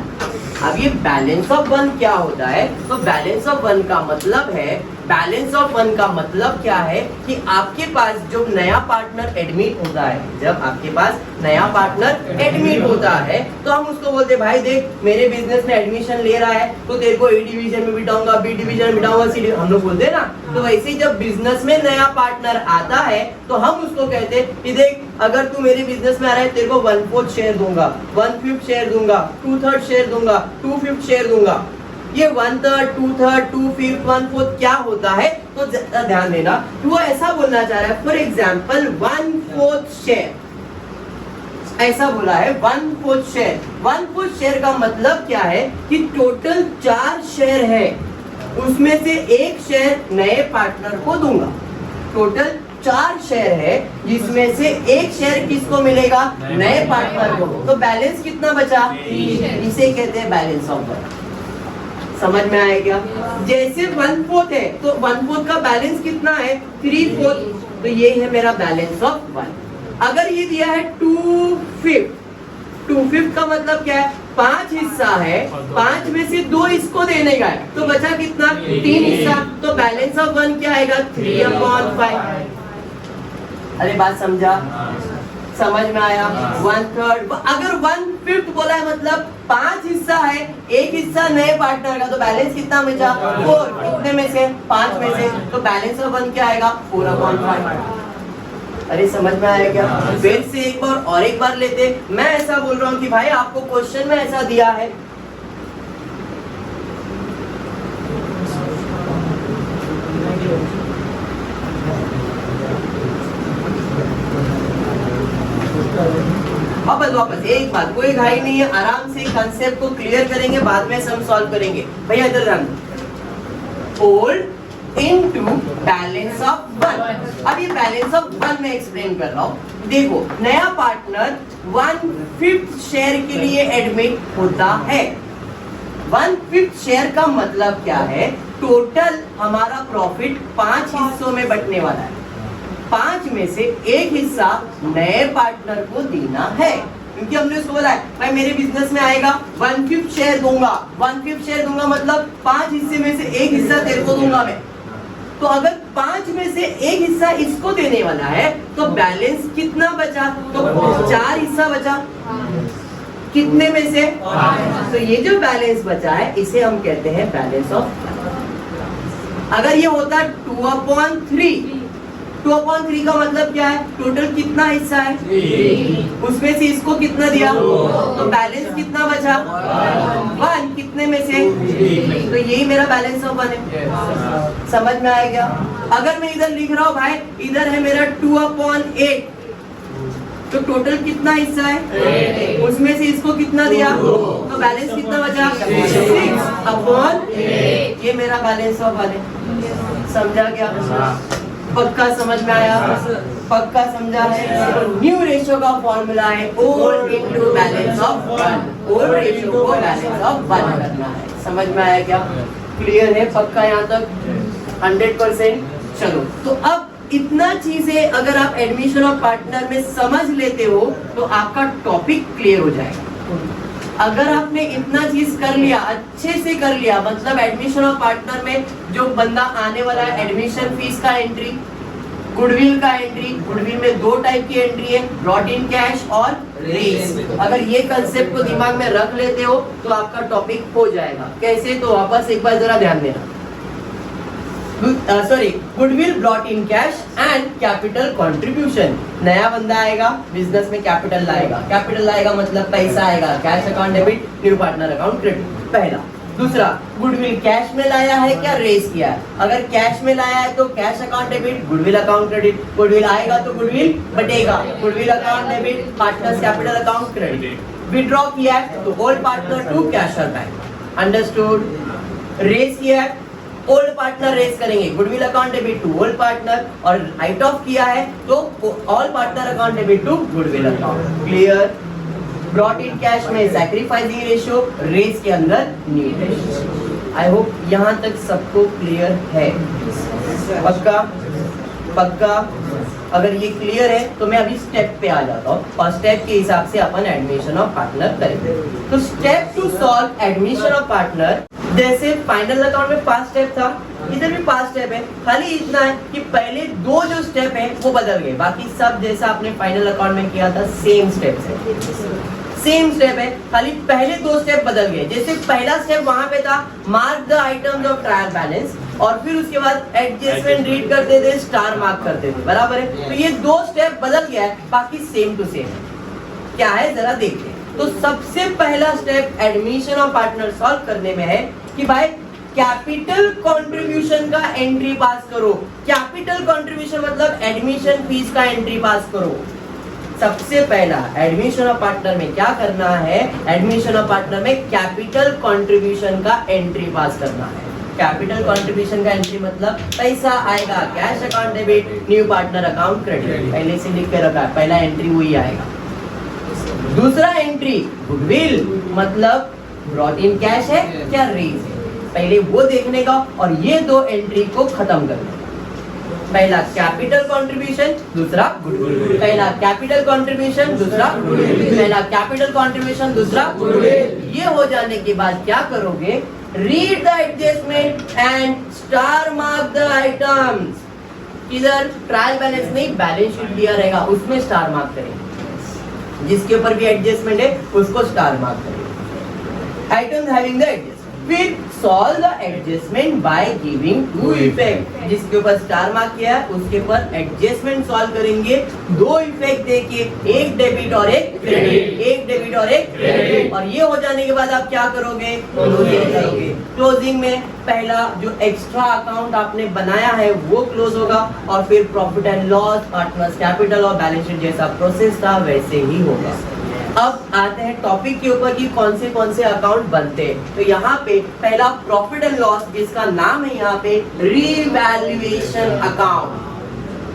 अब ये बैलेंस ऑफ 1 क्या होता है? तो बैलेंस ऑफ 1 का मतलब है, बैलेंस ऑफ 1 का मतलब क्या है कि आपके पास जो नया पार्टनर एडमिट होता है, जब आपके पास नया पार्टनर एडमिट होता है तो हम उसको बोलते हैं भाई देख मेरे बिजनेस में एडमिशन ले रहा है तो तेरे को ए डिवीजन में बिठाऊंगा, बी डिवीजन में बिठाऊंगा, सी डिवीजन, हम लोग बोलते हैं ना। तो वैसे ही जब बिजनेस में नया पार्टनर आता है तो हम उसको कहते हैं कि देख अगर तू मेरे बिजनेस में आ रहा है तेरे को 1/4 शेयर दूंगा, 1/5 शेयर दूंगा, 2/3 शेयर दूंगा, 2/5 शेयर दूंगा। ये 1/3, 2/3, 2/5, 1/4 क्या होता है? तो ध्यान देना, वो ऐसा बोलना चाह रहा है फॉर एग्जाम्पल 1/4 शेयर, ऐसा बोला है 1/4 शेयर। 1/4 शेयर का मतलब क्या है कि टोटल 4 शेयर है, उसमें से 1 शेयर नए पार्टनर को दूंगा। टोटल 4 शेयर है जिसमें से 1 शेयर किसको मिलेगा? नए पार्टनर को। तो बैलेंस कितना बचा? 3। इसे कहते हैं बैलेंस ऑफ 1। समझ में आएगा? जैसे 1/4 है तो 1/4 का बैलेंस कितना है? 3/4। तो ये है मेरा बैलेंस ऑफ 1। अगर ये दिया है 2/5 2/5 का मतलब क्या है? 5 हिस्सा है, 5 में से 2 इसको देने का है, तो बचा कितना? 3 हिस्सा। तो बैलेंस ऑफ 1 क्या आएगा? 3/5। अरे बात समझा? समझ में आया? 1/3। अगर 1/5 बोला है मतलब 5 हिस्सा है, 1 हिस्सा नए पार्टनर का, तो बैलेंस कितना बचा? 4। कितने में से? 5 में से। तो बैलेंस ऑफ 1 क्या आएगा? 4/5। अरे समझ में आया क्या? फिर से एक बार और एक बार लेते। मैं ऐसा बोल रहा हूँ कि भाई आपको क्वेश्चन में ऐसा दिया है, वापस एक बात, कोई घाई नहीं है, आराम से कंसेप्ट को क्लियर करेंगे, बाद में हम सॉल्व करेंगे। भैया इधर ध्यान, ओल्ड इनटू बैलेंस ऑफ 1। अब ये बैलेंस ऑफ 1 में एक्सप्लेन कर रहा हूँ। देखो, नया पार्टनर 1/5 शेयर के लिए एडमिट होता है। 1/5 शेयर का मतलब क्या है? टोटल हमारा प्रॉफिट 5 हिस्सों में बंटने वाला है। 5 में से 1 हिस्सा नए पार्टनर को देना है, क्योंकि हमने उसको बोला है भाई मेरे बिजनेस में आएगा 1/5 शेयर दूंगा। 1/5 शेयर दूंगा मतलब 5 हिस्से में से 1 हिस्सा तेरे को दूंगा मैं। तो अगर 5 में से 1 हिस्सा इसको देने वाला है, तो बैलेंस कितना बचा? तो 4 हिस्सा बचा। कितने में से? तो ये जो बैलेंस बचा है इसे हम कहते हैं बैलेंस ऑफ 1। अगर ये होता 2/3, 2/3 का मतलब क्या है? टोटल कितना हिस्सा है? उसमें से इसको कितना दिया? तो बैलेंस कितना बचा? 1। कितने में से? तो यही मेरा बैलेंस ऑफ 1 है। समझ में आया क्या? अगर मैं इधर लिख रहा हूँ भाई, इधर है मेरा 2/8, तो टोटल कितना हिस्सा है? उसमें से इसको कितना दिया? तो बैलेंस कितना बचा? 6/8। ये मेरा बैलेंस ऑफ 1 है। समझा क्या? पक्का समझ में आया? पक्का समझा है? तो न्यू रेशियो का फॉर्मूला है old into balance of 1। Old ratio को बैलेंस ऑफ 1 करना है। समझ में आया क्या? क्लियर है? पक्का यहाँ तक 100%? चलो, तो अब इतना चीजें अगर आप एडमिशन ऑफ पार्टनर में समझ लेते हो तो आपका टॉपिक क्लियर हो जाएगा। अगर आपने इतना चीज कर लिया, अच्छे से कर लिया, मतलब एडमिशन ऑफ पार्टनर में जो बंदा आने वाला है, एडमिशन फीस का एंट्री, गुडविल का एंट्री। गुडविल में 2 टाइप की एंट्री है, ब्रॉट इन कैश और रेस। अगर ये कंसेप्ट को दिमाग में रख लेते हो तो आपका टॉपिक हो जाएगा। कैसे? तो वापस एक बार जरा ध्यान देना। Goodwill, brought in cash and capital contribution. नया बंदा आएगा, बिजनेस में कैपिटल लाएगा। कैपिटल लाएगा मतलब पैसा आएगा, cash account debit, new partner account credit. पहला। दूसरा, गुडविल कैश में लाया है क्या रेस किया है? अगर कैश में लाया है तो cash account debit, goodwill account credit. Goodwill आएगा तो गुडविल बटेगा, goodwill account debit, partners capital account credit. Withdraw किया है तो ओल्ड पार्टनर टू कैश और बैंक। अंडरस्टूड? रेस किया है, ओल्ड पार्टनर रेस करेंगे, goodwill account debit to old partner. और राइट ऑफ किया है तो all partner account debit to goodwill account. Clear? Brought in cash में सैक्रिफाइसिंग रेशियो, रेस के अंदर न्यू रेशियो। आई होप यहाँ तक सबको क्लियर है। पक्का? पक्का? अगर ये क्लियर है तो मैं अभी स्टेप पे आ जाता हूँ और स्टेप के हिसाब से अपन एडमिशन ऑफ पार्टनर करेंगे। तो step to solve admission of partner, जैसे फाइनल अकाउंट में 5 स्टेप था, इधर भी 5 स्टेप है। खाली इतना है कि पहले 2 जो स्टेप है वो बदल गए, बाकी सब जैसा आपने फाइनल अकाउंट में किया था सेम स्टेप है। सेम स्टेप है, खाली पहले 2 स्टेप बदल गए। जैसे पहला स्टेप वहां पे था mark the items of trial balance, और फिर उसके बाद एडजस्टमेंट रीड करते थे, स्टार मार्क करते थे, बराबर है। तो ये 2 स्टेप बदल गया है, बाकी सेम टू सेम है। क्या है जरा देखते हैं। तो सबसे पहला step admission of partner solve करने में है कि भाई कैपिटल कंट्रीब्यूशन का एंट्री पास करो। कैपिटल कंट्रीब्यूशन मतलब एडमिशन फीस का एंट्री पास करो। सबसे पहला एडमिशन ऑफ पार्टनर में क्या करना है? एडमिशन ऑफ पार्टनर में कैपिटल कंट्रीब्यूशन का एंट्री पास करना है। कैपिटल कंट्रीब्यूशन का एंट्री मतलब पैसा आएगा, cash account debit, new partner account credit. पहले से लिख के रखा है, पहला एंट्री वही आएगा। दूसरा एंट्री गुडविल मतलब ब्रॉट इन कैश है क्या रेज है, पहले वो देखने का और ये 2 एंट्री को खत्म करना। पहला कैपिटल कंट्रीब्यूशन, दूसरा गुडविल। पहला कैपिटल कंट्रीब्यूशन, दूसरा गुडविल। पहला कैपिटल कंट्रीब्यूशन, दूसरा गुडविल। ये हो जाने के बाद क्या करोगे? Read the adjustment and star mark the items. इधर ट्रायल बैलेंस नहीं, बैलेंस शीट दिया रहेगा, उसमें स्टार मार्क करेंगे। जिसके ऊपर भी एडजस्टमेंट है उसको स्टार मार्क करेंगे। आइटम्स हैविंग द एडजस्टमेंट, फिर solve the adjustment by giving two effect. जिसके ऊपर स्टार मार्क किया है उसके ऊपर एडजस्टमेंट सॉल्व करेंगे, दो इफेक्ट देके, एक डेबिट और एक क्रेडिट, एक डेबिट और एक क्रेडिट। और ये हो जाने के बाद आप क्या करोगे? क्लोजिंग करोगे। क्लोजिंग में पहला जो एक्स्ट्रा अकाउंट आपने बनाया है वो क्लोज होगा, और फिर profit and loss, partners capital और बैलेंस शीट जैसा प्रोसेस था वैसे ही होगा। अब आते हैं टॉपिक के ऊपर कि कौन से अकाउंट बनते हैं। तो यहाँ पे पहला प्रॉफिट एंड लॉस, जिसका नाम है यहाँ पे revaluation account.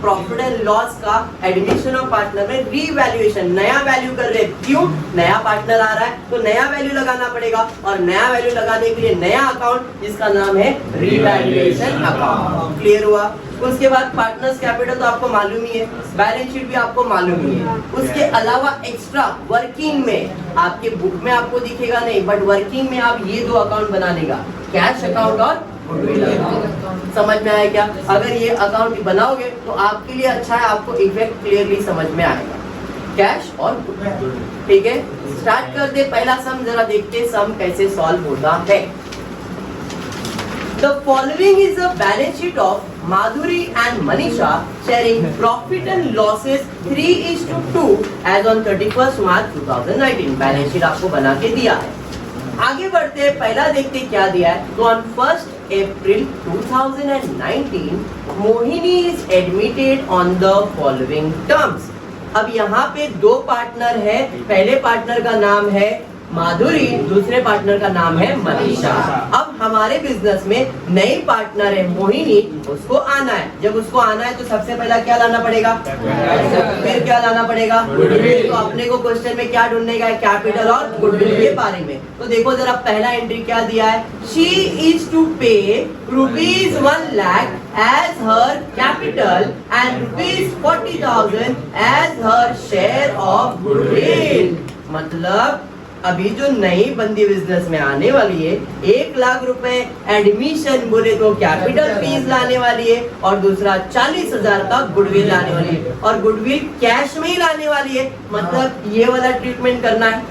Profit and loss का एडमिशन ऑफ पार्टनर में रीवैल्यूएशन, नया वैल्यू कर रहे हैं। क्यों? नया पार्टनर आ रहा है तो नया वैल्यू लगाना पड़ेगा, और नया वैल्यू लगाने के लिए नया अकाउंट जिसका नाम है रीवैल्यूएशन अकाउंट। क्लियर हुआ? उसके बाद पार्टनर्स कैपिटल तो आपको मालूम ही है, बैलेंस शीट भी आपको मालूम ही है। उसके अलावा एक्स्ट्रा वर्किंग में, आपके बुक में आपको दिखेगा नहीं, बट वर्किंग में आप ये दो अकाउंट बना लेगा, कैश अकाउंट और गुडविल अकाउंट। समझ में आया क्या? अगर ये अकाउंट बनाओगे तो आपके लिए अच्छा है, आपको इफेक्ट क्लियरली समझ में आएगा, कैश और गुडविल। ठीक है, स्टार्ट कर दे। पहला सम जरा देखते सम कैसे सॉल्व होता है। The following is a balance sheet of Madhuri and Manisha sharing profit and losses 3:2 as on 31st March 2019। Balance sheet आपको बना के दिया है। आगे बढ़ते हैं, पहला देखते क्या दिया है। तो on 1st April 2019 Mohini is admitted on the following terms। अब यहाँ पे दो पार्टनर है, पहले पार्टनर का नाम है माधुरी, दूसरे पार्टनर का नाम है मनीषा। अब हमारे बिजनेस में नई पार्टनर है मोहिनी, उसको आना है। जब उसको आना है तो सबसे पहला क्या लाना पड़ेगा? फिर क्या लाना पड़ेगा? गुडविल। तो अपने को क्वेश्चन में क्या ढूंढने का है? कैपिटल और गुडविल के बारे में। तो देखो जरा पहला एंट्री क्या दिया है। शी इज टू पे ₹1 lakh as her capital and ₹40,000 as her share of goodwill। मतलब अभी जो नई बंदी बिजनेस में आने वाली है, 1 लाख रुपए एडमिशन बोले तो कैपिटल फीस लाने वाली है, और दूसरा 40,000 का गुडविल लाने वाली है, और गुडविल कैश में ही लाने वाली है। मतलब ये वाला ट्रीटमेंट करना है,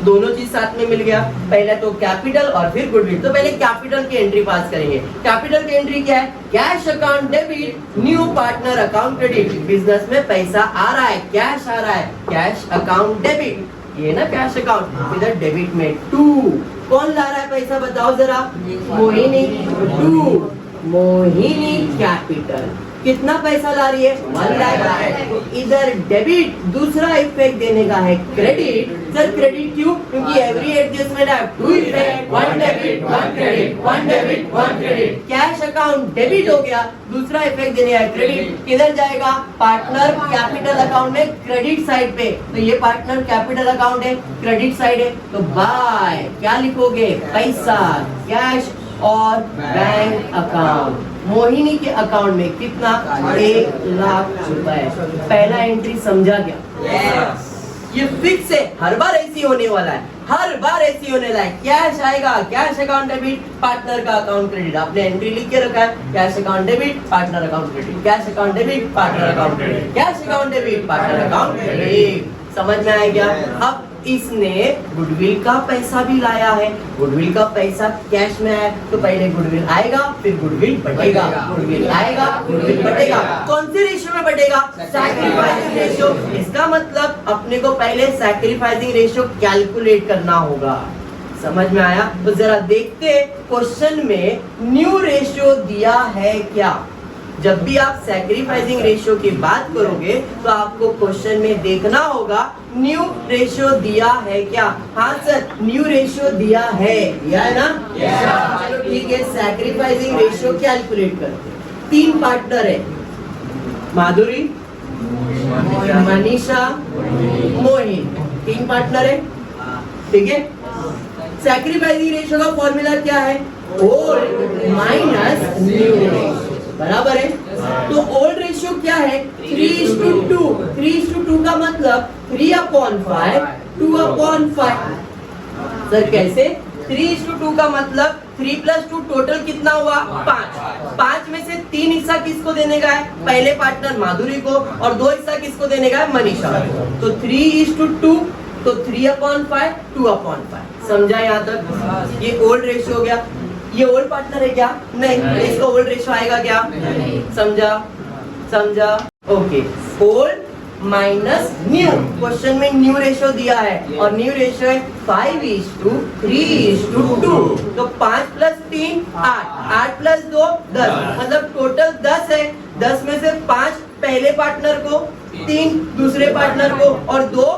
दोनों चीज साथ में मिल गया। पहले तो कैपिटल और फिर गुडविल। तो पहले कैपिटल की एंट्री पास करेंगे। कैपिटल की एंट्री क्या है? Cash account debit, new partner account credit. Business में पैसा आ रहा है, कैश आ रहा है, कैश अकाउंट डेबिट, ये ना कैश अकाउंट। इधर डेबिट में 2, कौन ला रहा है पैसा बताओ जरा? मोहिनी। 2 मोहिनी कैपिटल कितना पैसा ला रही है? 1 लाख। इधर डेबिट, दूसरा इफेक्ट देने का है क्रेडिट। सर क्रेडिट क्यों? क्योंकि एवरी एडजस्टमेंट है 2 effect, 1 debit 1 credit, 1 debit 1 credit. Cash account debit हो गया, दूसरा इफेक्ट देने का क्रेडिट। किधर जाएगा? पार्टनर कैपिटल अकाउंट में क्रेडिट साइड पे। तो ये पार्टनर कैपिटल अकाउंट है, क्रेडिट साइड है, तो बाय क्या लिखोगे? पैसा, कैश और बैंक अकाउंट। मोहिनी के अकाउंट में कितना? 1 लाख रुपए। पहला एंट्री समझा क्या? ये फिक्स है, हर बार ऐसी होने वाला है, हर बार ऐसी होने वाला है। कैश आएगा, कैश अकाउंट डेबिट, पार्टनर का अकाउंट क्रेडिट। आपने एंट्री लिख के रखा है, cash account debit, partner account credit, cash account debit, partner account credit, cash account debit, partner account credit. समझ में आया क्या? अब इसने गुडविल का पैसा भी लाया है, गुडविल का पैसा कैश में है, तो पहले गुडविल आएगा, फिर गुडविल बटेगा, गुडविल आएगा, गुडविल बटेगा। कौन से रेशियो में बटेगा? Sacrificing ratio. इसका मतलब अपने को पहले सैक्रिफाइसिंग रेशियो कैलकुलेट करना होगा। समझ में आया? तो जरा देखते क्वेश्चन में न्यू रेशियो दिया है क्या। जब भी आप सैक्रिफाइसिंग रेशियो की बात करोगे तो आपको क्वेश्चन में देखना होगा न्यू रेशियो दिया है क्या। हाँ सर न्यू रेशियो दिया है, दिया है ना? चलो ठीक है, सैक्रिफाइसिंग रेशियो कैलकुलेट करते हैं। 3 पार्टनर है, माधुरी, मनीषा, मोहिन, 3 पार्टनर है, ठीक है। सैक्रिफाइसिंग रेशियो का फॉर्मूला क्या है? ओल्ड माइनस न्यू रेशियो, बराबर है। तो ओल्ड रेशियो क्या है? 3:2। 3:2 का मतलब 3/5 2/5। सर कैसे? 3:2 का मतलब 3 + 2 टोटल कितना हुआ? 5। 5 में से 3 हिस्सा किसको देने का है? पहले पार्टनर माधुरी को, और 2 हिस्सा किसको देने का है? मनीषा को। तो 3:2 तो 3/5 2/5। समझा यहाँ तक? ये ओल्ड रेशियो हो गया। ये ओल्ड पार्टनर है क्या? नहीं। इसका ओल्ड रेशियो आएगा क्या? समझा? समझा? Okay. Old minus new. Question में न्यू रेशियो दिया है और न्यू रेशियो है 5:3:2। तो 5 + 3 8, 8 + 2 10, मतलब टोटल 10 है। 10 में से 5 पहले पार्टनर को, 3 दूसरे पार्टनर को और 2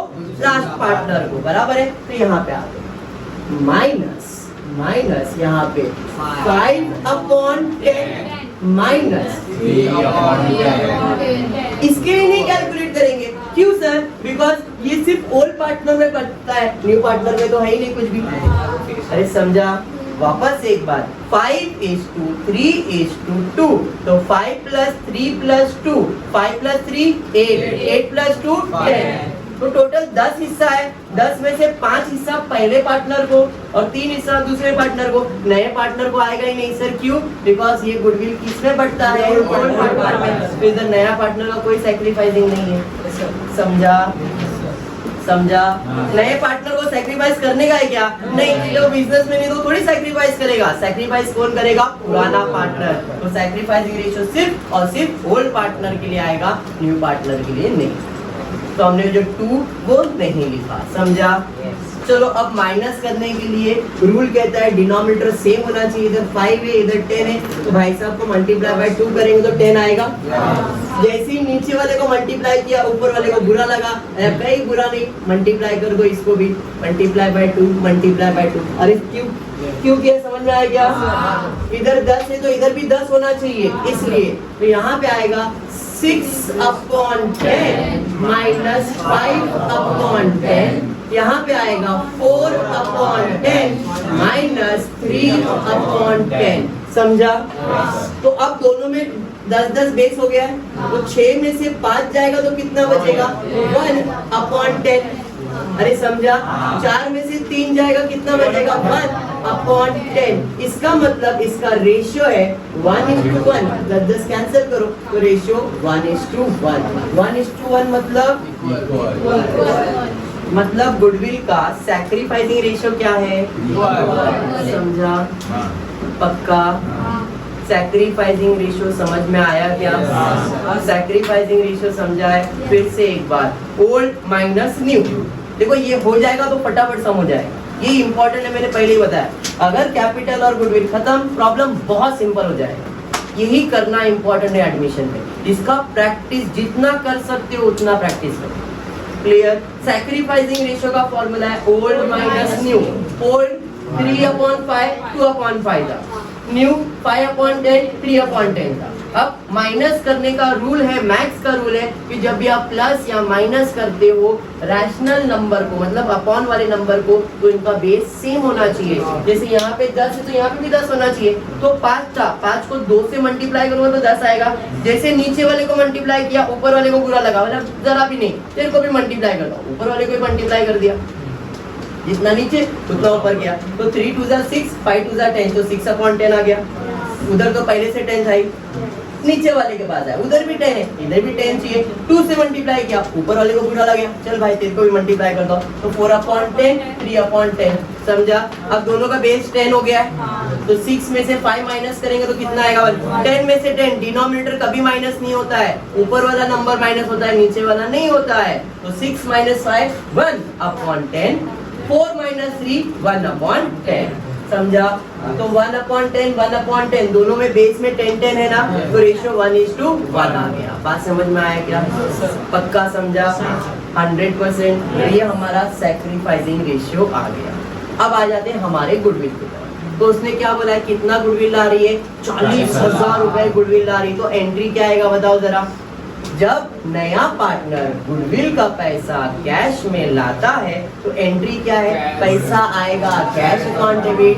लास्ट पार्टनर को। बराबर है? तो यहाँ पे आ गए माइनस यहाँ पे 5/10 माइनस 3/10। इसके लिए नहीं कैलकुलेट करेंगे। क्यों सर? बिकॉज ये सिर्फ ओल्ड पार्टनर में करता है, न्यू पार्टनर में तो है ही नहीं कुछ भी। अरे समझा? वापस एक बार 5:3:2। तो 5 + 3 + 2, 5 + 3 8, 8 + 2 10। तो टोटल 10 हिस्सा है। 10 में से 5 हिस्सा पहले पार्टनर को और 3 हिस्सा दूसरे पार्टनर को। नए पार्टनर को आएगा ही नहीं सर। क्यों? बिकॉज ये गुडविल किसमें बढ़ता है? ओल्ड पार्टनर में। तो इधर नया पार्टनर का कोई सैक्रिफाइसिंग नहीं है। समझा? समझा? नए पार्टनर को सैक्रिफाइस करने का है क्या? नहीं। तो बिजनेस में नहीं तो थोड़ी सैक्रिफाइस करेगा। सैक्रिफाइस कौन करेगा? पुराना पार्टनर। तो सैक्रिफाइसिंग रेशियो सिर्फ और सिर्फ ओल्ड पार्टनर के लिए आएगा, न्यू पार्टनर के लिए नहीं। तो हमने जो 2 वो नहीं लिखा। समझा? चलो अब माइनस करने के लिए रूल कहता है डिनोमिनेटर सेम होना चाहिए। इधर 5 है, इधर 10 है, तो भाई साहब को मल्टीप्लाई बाय 2 करेंगे तो 10 आएगा। जैसे ही नीचे वाले को मल्टीप्लाई किया, ऊपर वाले को बुरा लगा। कहीं बुरा नहीं, मल्टीप्लाई कर दो इसको भी, मल्टीप्लाई बाय 2, मल्टीप्लाई बाय 2। अरे क्यों किया? समझ में आया क्या? इधर 10 है तो इधर भी 10 होना चाहिए, इसलिए तो यहाँ पे आएगा 6/10 माइनस 5/10। यहाँ पे आएगा 4/10 माइनस 3/10। समझा? तो अब दोनों में 10-10 बेस हो गया है। तो 6 में से 5 जाएगा तो कितना बचेगा? 1/10। अरे समझा? 4 में से 3 जाएगा कितना बचेगा? 1/10। इसका मतलब इसका रेशियो है 1:1। 10-10 कैंसिल करो तो रेशियो 1:1। 1:1 मतलब गुडविल का सैक्रिफाइसिंग रेशियो क्या है? समझा? पक्का? सैक्रिफाइसिंग रेशियो समझ में आया क्या? सैक्रिफाइसिंग रेशियो समझा है? फिर से एक बार ओल्ड माइनस न्यू। देखो ये हो जाएगा तो फटाफट सम हो जाएगा। ये इंपॉर्टेंट है, मैंने पहले ही बताया। अगर कैपिटल और गुडविल खत्म, प्रॉब्लम बहुत सिंपल हो जाएगा। यही करना इंपॉर्टेंट है एडमिशन में। इसका प्रैक्टिस जितना कर सकते हो उतना प्रैक्टिस करो। क्लियर? सैक्रिफाइसिंग रेशियो का फॉर्मूला है ओल्ड माइनस न्यू। ओल्ड 3/5 2/5 था, न्यू 5/10 3/10 था। अब माइनस करने का रूल है, मैथ्स का रूल है कि जब भी आप प्लस या माइनस करते हो रैशनल नंबर को, मतलब अपॉन वाले नंबर को, तो इनका बेस सेम होना चाहिए। जैसे यहाँ पे 10 है तो यहाँ पे भी 10 होना चाहिए। तो 5 था, 5 को 2 से मल्टीप्लाई करूंगा तो 10 आएगा। जैसे नीचे वाले को मल्टीप्लाई किया, ऊपर वाले को बुरा लगा, मतलब जरा भी नहीं, तेरे को भी मल्टीप्लाई कर दो, ऊपर वाले को भी मल्टीप्लाई कर दिया। जितना नीचे उतना ऊपर गया। तो 3 2 6, 5 2 10, तो 6/10 आ गया। उधर तो पहले से 10 था ही, नीचे वाले के पास है, उधर भी 10 है, इधर भी 10 चाहिए। 2 से मल्टीप्लाई किया, ऊपर वाले को बुरा लग गया, चल भाई तेरे को भी मल्टीप्लाई कर दो, तो 4/10 3/10। समझा? अब दोनों का बेस 10 हो गया है। तो 6 में से 5 माइनस करेंगे तो कितना आएगा? 10 में से 10। डिनोमिनेटर कभी माइनस नहीं होता है, ऊपर वाला नंबर माइनस होता है, नीचे वाला नहीं होता है। तो 6 - 5 1/10, 4 - 3 1/10। समझा? तो 1/10 1/10 दोनों में बेस में 10 है ना, तो रेशियो 1:1 आ गया। बात समझ में आया क्या? पक्का? समझा? 100%। ये हमारा सैक्रिफाइसिंग रेशियो आ गया। अब आ जाते हैं हमारे गुडविल के तरफ। तो उसने क्या बोला है, कितना गुडविल ला रही है? 40,000 रुपए गुडविल ला रही। तो एंट्री क्या आएगा बताओ जरा? जब नया पार्टनर गुडविल का पैसा कैश में लाता है तो एंट्री क्या है? पैसा आएगा cash account debit.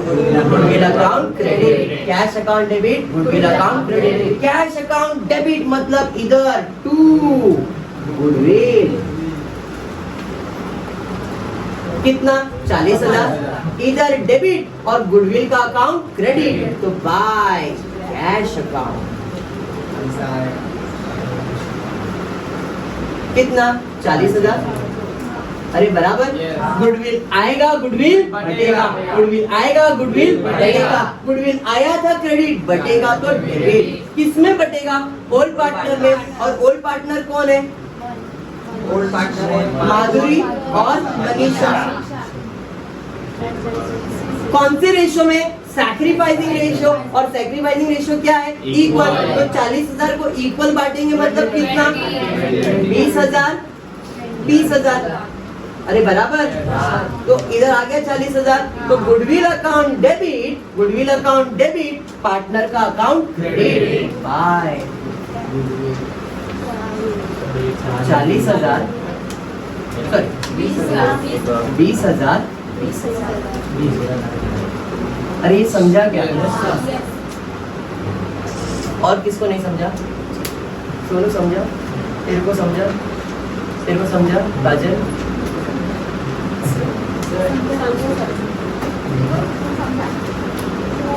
Goodwill account credit, cash account debit, goodwill account credit. Cash account debit मतलब इधर टू गुडविल कितना 40,000, इधर डेबिट और गुडविल का अकाउंट क्रेडिट, तो बाय कैश अकाउंट कितना 40,000। अरे बराबर, गुडविल आएगा गुडविल बटेगा, गुडविल आएगा गुडविल बटेगा, गुडविल आया था क्रेडिट बटेगा तो डेबिट। किसमें बटेगा? ओल्ड पार्टनर में। और ओल्ड पार्टनर कौन है? ओल्ड पार्टनर है माधुरी और मनीषा। कौन से रेशो में? Sacrificing ratio. और सैक्रिफाइसिंग रेशो क्या है? इक्वल। तो 40,000 को इक्वल बांटेंगे मतलब कितना? 20,000 20,000। अरे बराबर, तो इधर आ गया 40,000। तो goodwill account debit, goodwill account debit, partner का अकाउंट क्रेडिट बाय 40,000 सॉरी 20,000। अरे ये समझा क्या? और किसको नहीं समझा? सोनू समझा? तेरे को समझा? तेरे को समझा? काजल?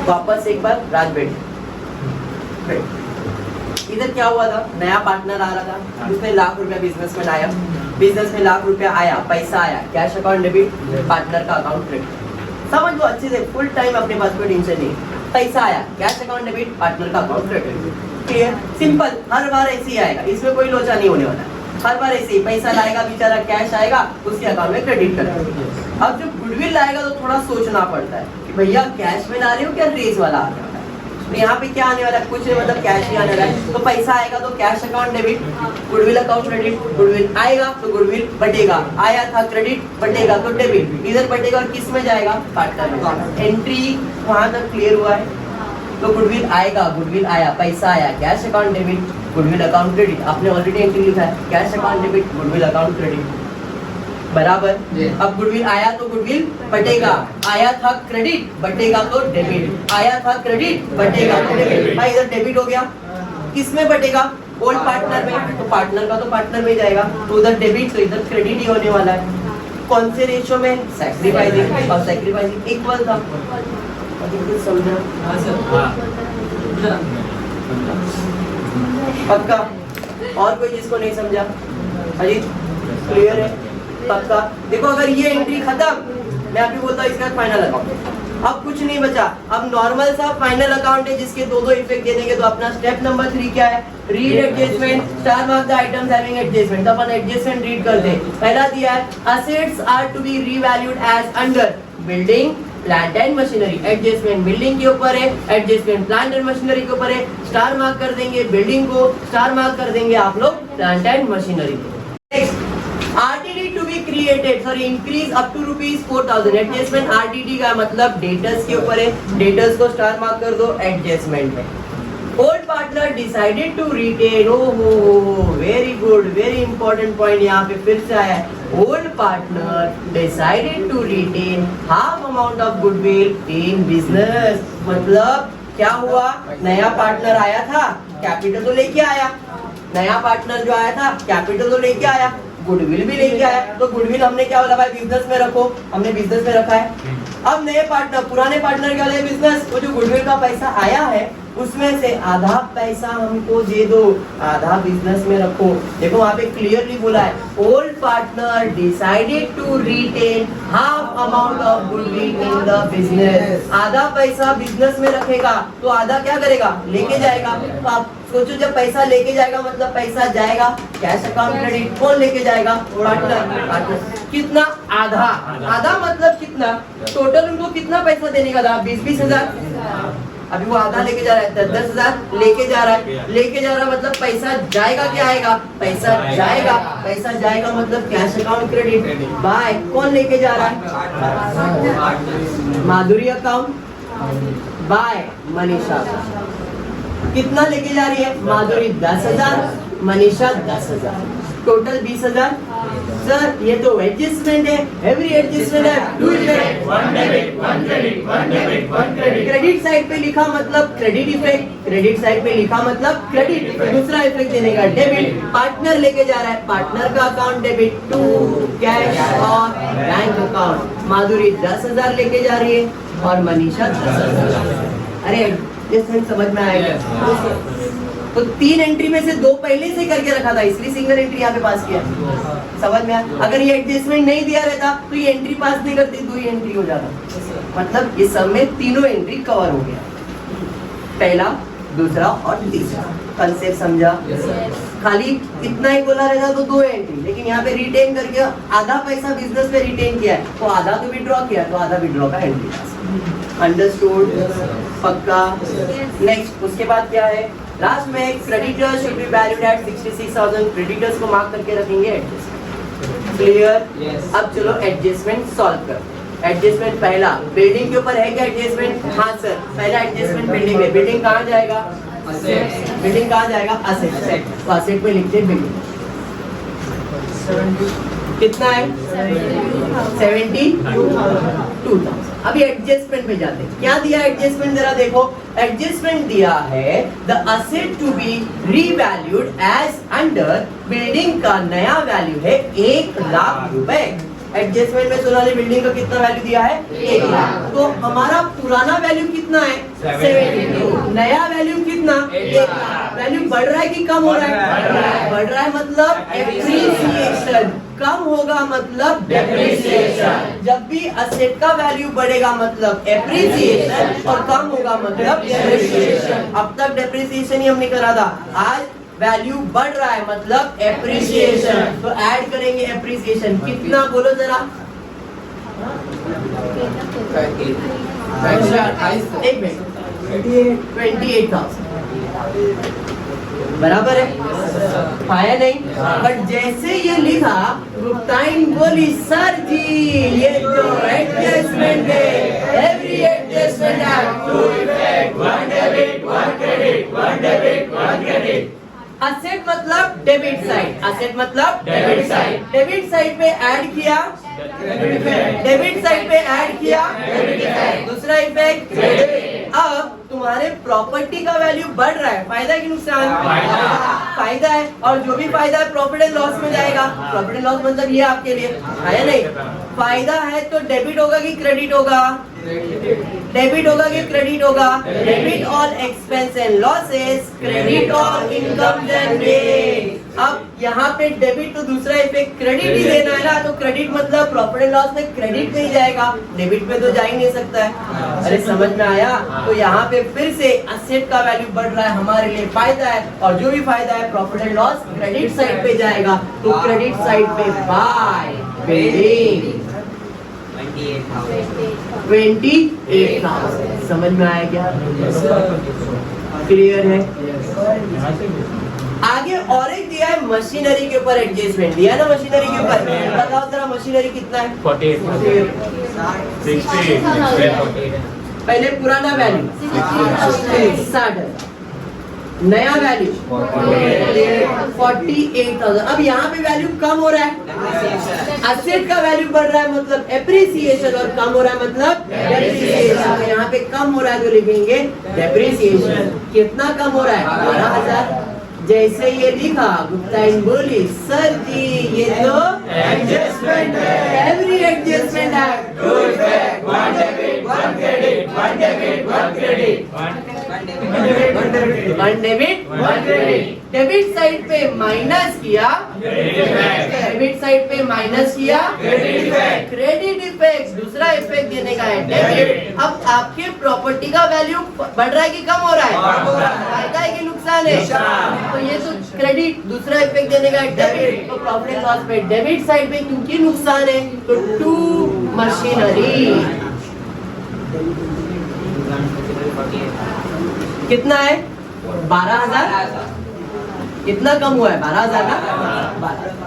वापस एक बार राज बैठ। इधर क्या हुआ था? नया पार्टनर आ रहा था, उसने ₹1,00,000 बिजनेस में लाया, बिजनेस में ₹1,00,000 आया, पैसा आया, कैश अकाउंट डेबिट, पार्टनर का अकाउंट क्रेडिट। समझ लो अच्छे से, फुल टाइम अपने पास कोई टेंशन नहीं। पैसा आया, कैश अकाउंट डेबिट, पार्टनर का अकाउंट क्रेडिट। क्लियर? सिंपल, हर बार ऐसे ही आएगा, इसमें कोई लोचा नहीं होने वाला। हर बार ऐसे ही पैसा लाएगा बेचारा, कैश आएगा, उसके अकाउंट में क्रेडिट करेगा। अब जब गुडविल लाएगा तो थोड़ा सोचना पड़ता है कि भैया कैश में ला रहे हो क्या रेस वाला आ रहा है। तो यहाँ पे क्या आने वाला है? कुछ नहीं, मतलब कैश ही आने वाला है। तो पैसा आएगा तो cash account debit, goodwill account credit, goodwill आएगा तो गुडविल बटेगा, आया था क्रेडिट बटेगा तो डेबिट, इधर बटेगा और किस में जाएगा? पार्टनर में। एंट्री वहां तक क्लियर हुआ है? तो गुडविल आएगा, गुडविल आया, पैसा आया, cash account debit, goodwill account credit. आपने ऑलरेडी एंट्री लिखा है, cash account debit, goodwill account credit बराबर। अब गुडविल आया तो गुडविल बटेगा, आया था क्रेडिट बटेगा तो डेबिट, आया था क्रेडिट बटेगा तो डेबिट। भाई इधर डेबिट हो गया, किसमें बटेगा? ओल्ड पार्टनर में, तो पार्टनर का तो पार्टनर में जाएगा, तो उधर डेबिट तो इधर क्रेडिट ही होने वाला है। कौन से रेशो में? सैक्रिफाइसिंग, और सैक्रिफाइसिंग इक्वल था। समझा? पक्का? और कोई जिसको नहीं समझा? अजीत क्लियर है? पक्का? देखो अगर ये एंट्री खत्म, मैं अभी बोलता हूँ इसका फाइनल अकाउंट। अब कुछ नहीं बचा, अब नॉर्मल सा फाइनल अकाउंट है जिसके दो इफेक्ट दे देंगे। तो अपना स्टेप नंबर 3 क्या है? Read adjustment, star mark the items having adjustment. तो अपन एडजस्टमेंट रीड कर दे। पहला दिया है assets are to be revalued as under building plant and machinery. Adjustment building के ऊपर है, एडजस्टमेंट प्लांट एंड मशीनरी के ऊपर है। स्टार मार्क कर देंगे बिल्डिंग को, स्टार मार्क कर देंगे आप लोग प्लांट एंड मशीनरी को। Next RTD to be created, sorry increase up to ₹4,000। Adjustment RTD का मतलब डेटर्स के ऊपर है, डेटर्स को स्टार मार्क कर दो एडजस्टमेंट में। Old partner decided to retain, ओहो very good, very important point यहाँ पे फिर से आया है। Old partner decided to retain half amount of goodwill in business. मतलब क्या हुआ? नया पार्टनर आया था, कैपिटल तो लेके आया, नया पार्टनर जो आया था कैपिटल तो लेके आया, गुडविल भी लेके आया। तो गुडविल हमने क्या बोला भाई? बिजनेस में रखो, हमने बिजनेस में रखा है। अब नए पार्टनर, पुराने पार्टनर क्या ले? बिजनेस। वो जो गुडविल का पैसा आया है उसमें से आधा पैसा हमको दे दो, आधा बिजनेस में रखो। देखो वहाँ पे क्लियरली बोला है old partner decided to retain half amount of goodwill in the business. आधा पैसा बिजनेस में रखेगा तो आधा क्या करेगा? लेके जाएगा। तो आप सोचो जब पैसा लेके जाएगा मतलब पैसा जाएगा कैश अकाउंट क्रेडिट, कौन लेके जाएगा? पार्टनर। पार्टनर कितना? आधा। आधा मतलब कितना? टोटल उनको कितना पैसा देने का था? 20-20 हजार। अभी वो आधा लेके जा रहा है, 10-10 हजार लेके जा रहा है। लेके जा रहा मतलब पैसा जाएगा क्या आएगा? पैसा जाएगा। पैसा जाएगा मतलब कैश अकाउंट क्रेडिट बाय कौन लेके जा रहा है? माधुरी अकाउंट बाय मनीषा। कितना लेके जा रही है? माधुरी 10,000, मनीषा 10,000, टोटल 20,000। सर ये तो एडजस्टमेंट है, एवरी एडजस्टमेंट है two effect, one debit, one credit, one debit, one credit. Credit side पे लिखा मतलब क्रेडिट इफेक्ट, क्रेडिट साइड पे लिखा मतलब क्रेडिट, दूसरा इफेक्ट देने का डेबिट। पार्टनर लेके जा रहा है, पार्टनर का अकाउंट डेबिट टू कैश और बैंक अकाउंट। माधुरी 10,000 लेके जा रही है और मनीषा 10,000। अरे एडजस्टमेंट समझ में आएगा? तो 3 एंट्री में से 2 पहले से करके रखा था, इसलिए सिंगल एंट्री यहाँ पे पास किया। समझ में आया? अगर ये एडजस्टमेंट नहीं दिया रहता तो ये एंट्री पास नहीं करती, 2 ही एंट्री हो जाता। मतलब इस सब में तीनों एंट्री कवर हो गया, पहला, दूसरा और तीसरा। कंसेप्ट समझा? खाली इतना ही बोला रहता तो 2 एंट्री, लेकिन यहाँ पे रिटेन करके आधा पैसा बिजनेस पे रिटेन किया है, तो आधा तो विड्रॉ किया, तो आधा विड्रॉ का एंट्री। अंडरस्टूड? पक्का? नेक्स्ट उसके बाद क्या है? लास्ट में creditors should be valued at 66,000। Creditors को मार्क करके रखेंगे एडजस्टमेंट। क्लियर? अब चलो एडजस्टमेंट सॉल्व कर। एडजस्टमेंट पहला बिल्डिंग के ऊपर है क्या एडजस्टमेंट? हाँ सर, पहला एडजस्टमेंट बिल्डिंग में। बिल्डिंग कहाँ जाएगा? बिल्डिंग कहाँ जाएगा? असेट। तो असेट में लिखते बिल्डिंग। कितना है? 72,000। अभी एडजस्टमेंट में जाते हैं। क्या दिया एडजस्टमेंट? जरा देखो, एडजस्टमेंट दिया है the asset to be revalued as under. Building का नया वैल्यू है 1 लाख रुपए। एडजस्टमेंट में सोनाली बिल्डिंग का कितना वैल्यू दिया है? 1 लाख। तो हमारा पुराना वैल्यू कितना है? 72। नया वैल्यू कितना? 1 लाख। वैल्यू बढ़ रहा है कि कम हो रहा है? बढ़ रहा है मतलब एप्रिसिएशन, कम होगा मतलब डेप्रिसिएशन। जब भी असेट का वैल्यू बढ़ेगा मतलब एप्रिसिएशन और कम होगा मतलब डेप्रिसिएशन। अब तक डेप्रिसिएशन ही हमने करा था, आज वैल्यू बढ़ रहा है मतलब एप्रिसिएशन। तो ऐड करेंगे एप्रिसिएशन। कितना बोलो जरा? 28,000 बराबर है? पाया नहीं? बट जैसे ये लिखा, गुप्ताइन बोली सर जी ये तो एडजस्टमेंट है, every adjustment have 2 effect, 1 debit, 1 credit, 1 debit, 1 credit. Asset मतलब डेबिट साइड, असेट मतलब डेबिट साइड। डेबिट साइड पे ऐड किया, डेबिट साइड पे ऐड किया, दूसरा इफेक्ट क्रेडिट। अब तुम्हारे प्रॉपर्टी का वैल्यू बढ़ रहा है, फायदा है कि नुकसान? फायदा है। और जो भी फायदा है प्रॉफिट एंड लॉस में जाएगा। प्रॉफिट एंड लॉस मतलब ये आपके लिए है नहीं? फायदा है तो डेबिट होगा कि क्रेडिट होगा? डेबिट होगा कि क्रेडिट होगा? Debit all expense and losses, credit all income and gain. अब यहाँ पे डेबिट तो दूसरा इफेक्ट क्रेडिट ही देना है ना, तो क्रेडिट मतलब प्रॉफिट एंड लॉस में क्रेडिट में ही जाएगा, डेबिट में तो जा ही नहीं सकता है। अरे समझ में आया? तो यहाँ पे फिर से असेट का वैल्यू बढ़ रहा है, हमारे लिए फायदा है, और जो भी फायदा है profit and loss credit side पे जाएगा। तो क्रेडिट साइड पे बाय बिल्डिंग 28,000। समझ में आया क्या? क्लियर है? आगे और एक दिया है मशीनरी के ऊपर एडजस्टमेंट दिया ना, मशीनरी के ऊपर बताओ जरा मशीनरी कितना है? 48, 60, पहले पुराना वैल्यू 60, नया वैल्यू 48,000। अब यहाँ पे वैल्यू कम हो रहा है, असेट का वैल्यू बढ़ रहा है मतलब एप्रिसिएशन, और कम हो रहा है मतलब डेप्रिसिएशन। यहाँ पे कम हो रहा है तो लिखेंगे डेप्रिसिएशन। कितना कम हो रहा है? 12,000। जैसे ये लिखा, गुप्ताइन बोली सर जी ये तो एडजस्टमेंट है, एवरी एडजस्टमेंट है 2 effect, 1 debit, 1 credit, 1 debit, 1 credit, 1 debit, 1 credit. Debit side पे माइनस किया, डेबिट साइड पे माइनस किया, क्रेडिट इफेक्ट दूसरा इफेक्ट देने का है डेबिट। अब आपके प्रॉपर्टी का वैल्यू बढ़ रहा है कि कम हो रहा है? फायदा है कि नुकसान है? तो ये तो क्रेडिट दूसरा इफेक्ट देने का है डेबिट। तो प्रॉफिट एंड लॉस पे डेबिट साइड पे क्योंकि नुकसान है तो टू मशीनरी। कितना है? 12,000। कितना कम हुआ है? 12,000 ना?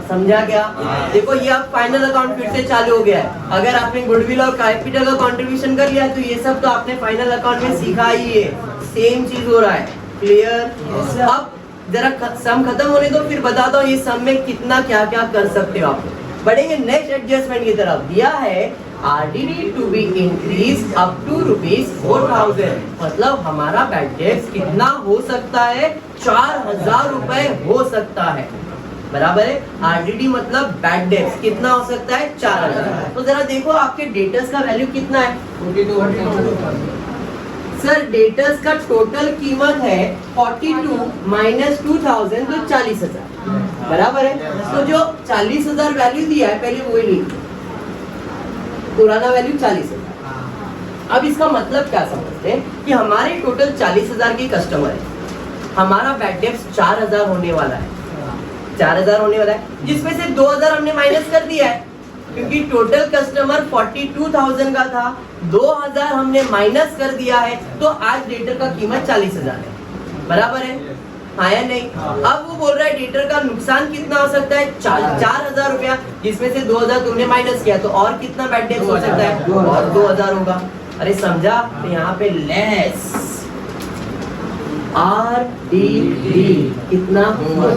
समझा क्या? देखो ये अब फाइनल अकाउंट फिर से चालू हो गया है। अगर आपने गुडविल और कैपिटल का कंट्रीब्यूशन कर लिया तो ये सब तो आपने फाइनल अकाउंट में सीखा ही है, सेम चीज हो रहा है। क्लियर? अब जरा सम खत्म होने दो, फिर बताता हूँ ये सम में कितना क्या क्या कर सकते हो आप। बढ़ेंगे नेक्स्ट एडजस्टमेंट की तरफ। दिया है RDD to be increased up to ₹4,000। मतलब हमारा बैड डेब्ट कितना हो सकता है? 4,000 रुपए हो सकता है। बराबर है। RDD मतलब बैड डेब्ट कितना हो सकता है? 4,000। तो जरा देखो आपके डेटर्स का वैल्यू कितना है? 42। सर डेटर्स का टोटल कीमत है 42 माइनस 2,000 तो 40,000। बराबर है। तो जो 40,000 वैल्यू दिया है पहले वही नहीं, पुराना वैल्यू 40,000। अब इसका मतलब क्या समझते हैं कि हमारे टोटल 40,000 के कस्टमर है, हमारा बैड डेब्ट 4,000 होने वाला है, 4,000 होने वाला है, जिसमें से 2,000 हमने माइनस कर दिया है क्योंकि टोटल कस्टमर 42,000 का था, 2,000 हमने माइनस कर दिया है, तो आज डेटर का कीमत 40,000 है। बराबर है, हाँ या नहीं? अब वो बोल रहा है डेटर का नुकसान कितना हो सकता है? 4,000 रुपया, जिसमें से 2,000 तुमने माइनस किया, तो और कितना बैड डेब्ट हो सकता है? और 2,000 होगा। अरे समझा? तो यहाँ पे लेस RDD कितना होगा?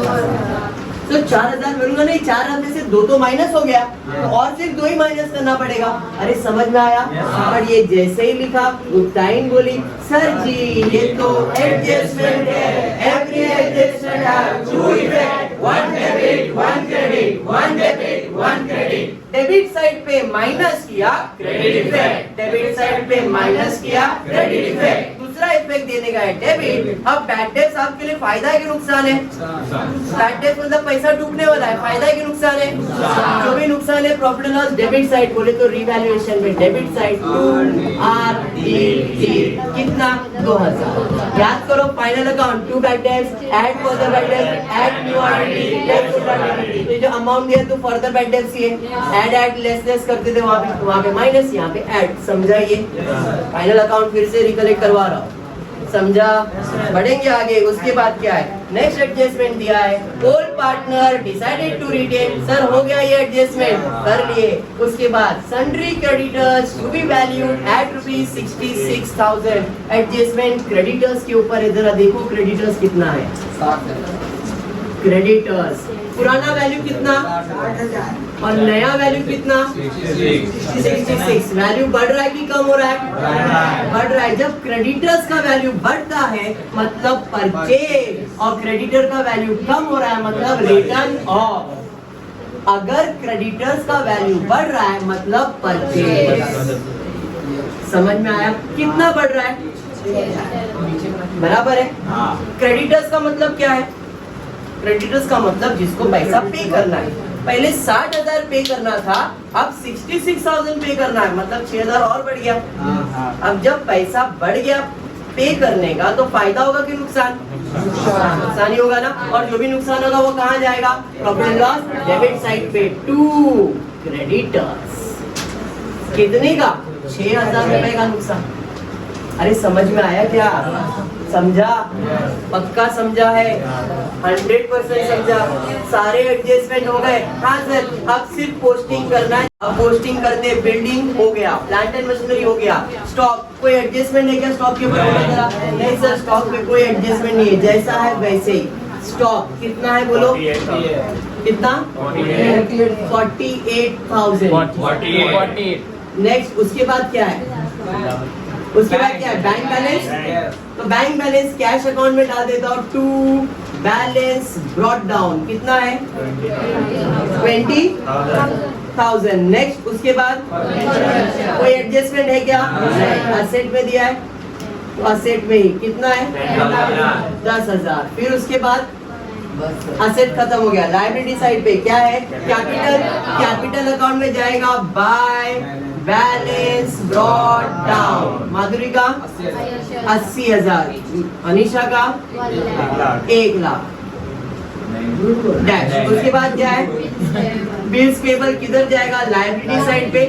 तो 4,000 बोलूंगा नहीं, 4,000 में से 2 तो माइनस हो गया, तो और सिर्फ 2 ही माइनस करना पड़ेगा। अरे समझ में आया? पर ये जैसे ही लिखा गुप्ताइन बोली सर जी ये तो एडजस्टमेंट है, every adjustment have 2 effect, 1 debit 1 credit, 1 debit 1 credit. Debit side पे माइनस किया क्रेडिट इफेक्ट, डेबिट साइड पे माइनस किया क्रेडिट इफेक्ट। दूसरा इफेक्ट देने का है डेबिट। अब बैड डेब्ट आपके लिए फायदा है कि नुकसान है? बैड डेब्ट मतलब पैसा डूबने वाला है, फायदा है कि नुकसान है? जो भी नुकसान है profit and loss debit side बोले तो रिवैल्यूएशन में डेबिट साइड 2RDD कितना? 2,000। याद करो final account 2 bad debts, add further bad debts, add new RDD, ये जो अमाउंट दिया तो फर्दर बैड डेब्ट्स ये ऐड लेस करते थे, वहां पे माइनस, यहाँ पे ऐड। समझा? ये फाइनल अकाउंट फिर से रिकलेक्ट करवा रहा हूँ, समझा? बढ़ेंगे आगे। उसके बाद क्या है? नेक्स्ट एडजस्टमेंट दिया है, old partner decided to retain. Sir हो गया ये एडजस्टमेंट, कर लिए। उसके बाद sundry creditors to be valued at ₹66,000। Adjustment creditors के ऊपर है, जरा देखो क्रेडिटर्स कितना है? क्रेडिटर्स पुराना वैल्यू कितना और नया वैल्यू कितना? 66। वैल्यू बढ़ रहा है कि कम हो रहा है? बढ़ रहा है। जब क्रेडिटर्स का वैल्यू बढ़ता है मतलब परचेज, और क्रेडिटर का वैल्यू कम हो रहा है मतलब रिटर्न ऑफ। अगर क्रेडिटर्स का वैल्यू बढ़ रहा है मतलब परचेज। समझ में आया? कितना बढ़ रहा है? बराबर है। क्रेडिटर्स का मतलब क्या है? क्रेडिटर्स का मतलब जिसको पैसा पे करना है। पहले 60,000 पे करना था, अब 66,000 पे करना है, मतलब 6,000 और बढ़ गया। अब जब पैसा बढ़ गया पे करने का तो फायदा होगा कि नुकसान? नुकसान ही होगा ना। और जो भी नुकसान होगा वो कहाँ जाएगा? Profit and loss debit side पे 2 क्रेडिटर्स। कितने का? 6,000 रुपए का नुकसान। अरे समझ में आया क्या? समझा? पक्का समझा है? 100% समझा? सारे एडजस्टमेंट हो गए? हाँ सर, अब सिर्फ पोस्टिंग करना है। अब पोस्टिंग करते बिल्डिंग हो गया, प्लांट एंड मशीनरी हो गया, स्टॉक कोई एडजस्टमेंट है क्या? स्टॉक के ऊपर नहीं सर, स्टॉक पे कोई एडजस्टमेंट नहीं है, जैसा है वैसे ही। स्टॉक कितना है बोलो? कितना? 48,000। नेक्स्ट उसके बाद क्या है? उसके बाद क्या है? Bank balance. तो बैंक बैलेंस कैश अकाउंट में डाल देता हूँ 2 बैलेंस ब्रॉट डाउन कितना है? 20,000। नेक्स्ट उसके बाद कोई एडजस्टमेंट है क्या? असेट में दिया है तो असेट में ही कितना है? 10,000। फिर उसके बाद असेट खत्म हो गया। लायबिलिटी साइड पे क्या है? कैपिटल अकाउंट में जाएगा बाय बैलेंस ब्रॉट डाउन। माधुरी का 80,000, अनीशा का 1,00,000 डैश। उसके बाद क्या है? बिल्स पेबल किधर जाएगा? लायबिलिटी साइड पे।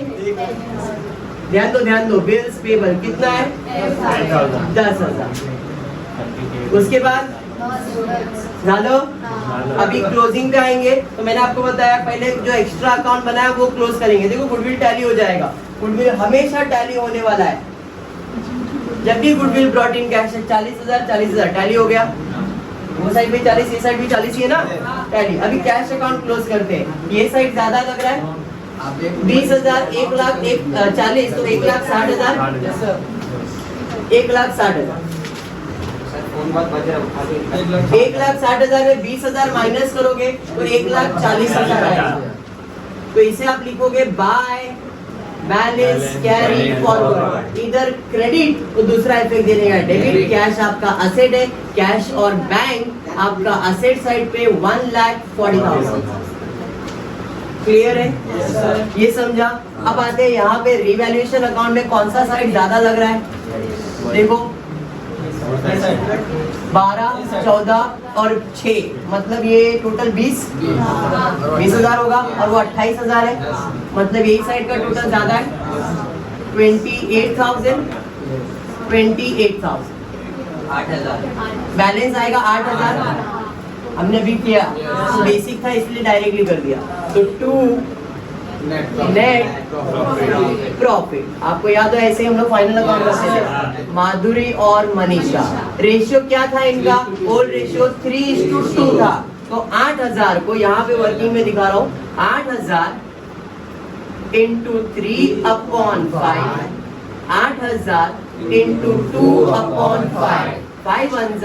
ध्यान दो बिल्स पेबल कितना है? 10,000। उसके बाद झालो। अभी क्लोजिंग पे आएंगे तो मैंने आपको बताया पहले जो एक्स्ट्रा अकाउंट बनाया वो क्लोज करेंगे। देखो गुडविल टैली हो जाएगा, गुडविल हमेशा टैली होने वाला है। जब भी goodwill brought in cash 40,000 tally हो गया। वो साइड भी 40, ये साइड भी 40 ही है ना टैली। अभी कैश अकाउंट क्लोज करते हैं। ये साइड ज्यादा लग रहा है 20,000, 1,40,000 तो 1,60,000, 1,60,000, 1,60,000 में 20,000 माइनस करोगे तो 1,40,000 आएगा। तो इसे आप लिखोगे बाय बैलेंस कैरी फॉरवर्ड, इधर क्रेडिट तो दूसरा इफेक्ट देगा डेबिट। कैश आपका असेट है, कैश और बैंक आपका असेट साइड पे 1,40,000। क्लियर है? ये समझा? अब आते हैं यहाँ पे रिवैल्यूएशन अकाउंट में कौन सा साइड ज्यादा लग रहा है। देखो 12, 14 और 6 मतलब ये टोटल 20,000 होगा और वो 28,000 है, मतलब यही साइड का टोटल ज्यादा है 28,000, 8,000 बैलेंस आएगा 8,000। हमने अभी किया बेसिक था इसलिए डायरेक्टली कर दिया। तो 2 नेट प्रॉफिट, आपको याद है ऐसे हम लोग फाइनल अकाउंट करते थे। माधुरी और मनीषा, रेशियो क्या था इनका? ओल्ड रेशियो 3:2 था। तो 8,000 को यहाँ पे वर्किंग में दिखा रहा हूँ, 8,000 into 3/5, 8,000 into 2/5, 5 1s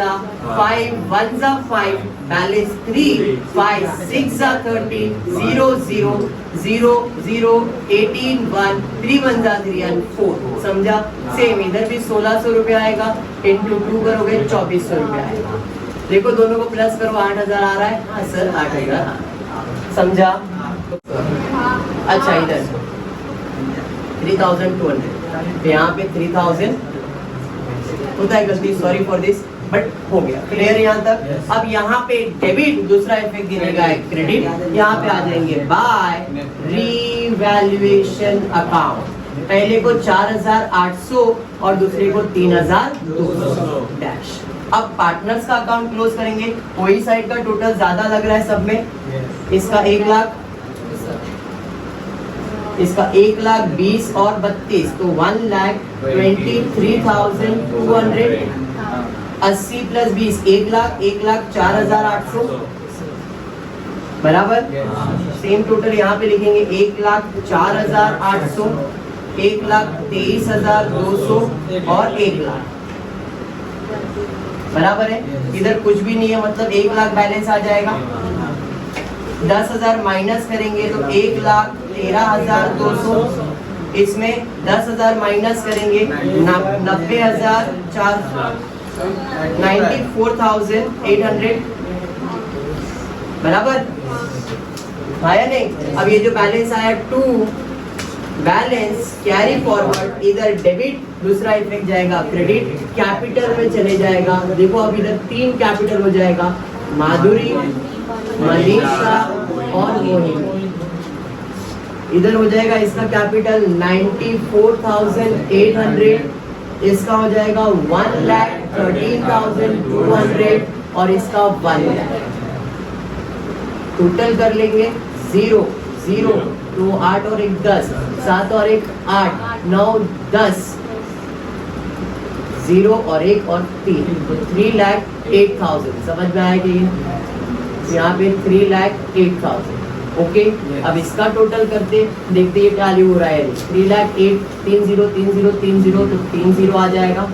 5, 1s 5, balance 3, 5 6 30, 0 0 0 0 18 1, 3 1s 3 and 4। समझा? सेम इधर भी 1,600 रुपया आएगा, into 2 करोगे 2,400 रुपया आएगा। देखो दोनों को प्लस करो, 8,000 आ रहा है। हाँ सर 8,000 समझा? अच्छा इधर 3,200, यहाँ पे 3,000 होता है गलती, सॉरी फॉर दिस, बट हो गया। क्लियर है यहाँ तक? अब यहाँ पे डेबिट दूसरा इफेक्ट देने का है क्रेडिट, यहाँ पे आ जाएंगे बाय रीवैल्यूएशन अकाउंट। पहले को 4,800 और दूसरे को 3,200 डैश। अब पार्टनर्स का अकाउंट क्लोज करेंगे, कोई साइड का टोटल ज्यादा लग रहा है सब में। इसका 1,00,000, इसका 1,20,000 और 32 तो 1,23,200। 80 प्लस 20 1,00,000, 1,04,800 बराबर। सेम टोटल यहाँ पे लिखेंगे 1,04,800, 1,23,200 और 1,00,000 बराबर है। इधर कुछ भी नहीं है मतलब 1,00,000 बैलेंस आ जाएगा। 10,000 माइनस करेंगे तो 1,13,200, इसमें 10,000 माइनस करेंगे 94,800 बराबर आया नहीं। अब ये जो बैलेंस आया 2 बैलेंस कैरी फॉरवर्ड, इधर डेबिट दूसरा इफेक्ट जाएगा क्रेडिट, कैपिटल में चले जाएगा। देखो अब इधर 3 कैपिटल हो जाएगा, माधुरी, मनीषा और मोहिनी। इधर हो जाएगा इसका कैपिटल 94,800, इसका हो जाएगा 1,13,200 और इसका 1,00,000। टोटल कर लेंगे 0 0 2 8 और 1 10, 7 और 1 8 9 10, 0 और 1 और 3 तो 3,08,000। समझ में आया कि यहाँ पे 3,08,000। ओके अब इसका टोटल करते देखते ये टैली हो रहा है। 3,08,000 30 30 30 तो 3 0 आ जाएगा।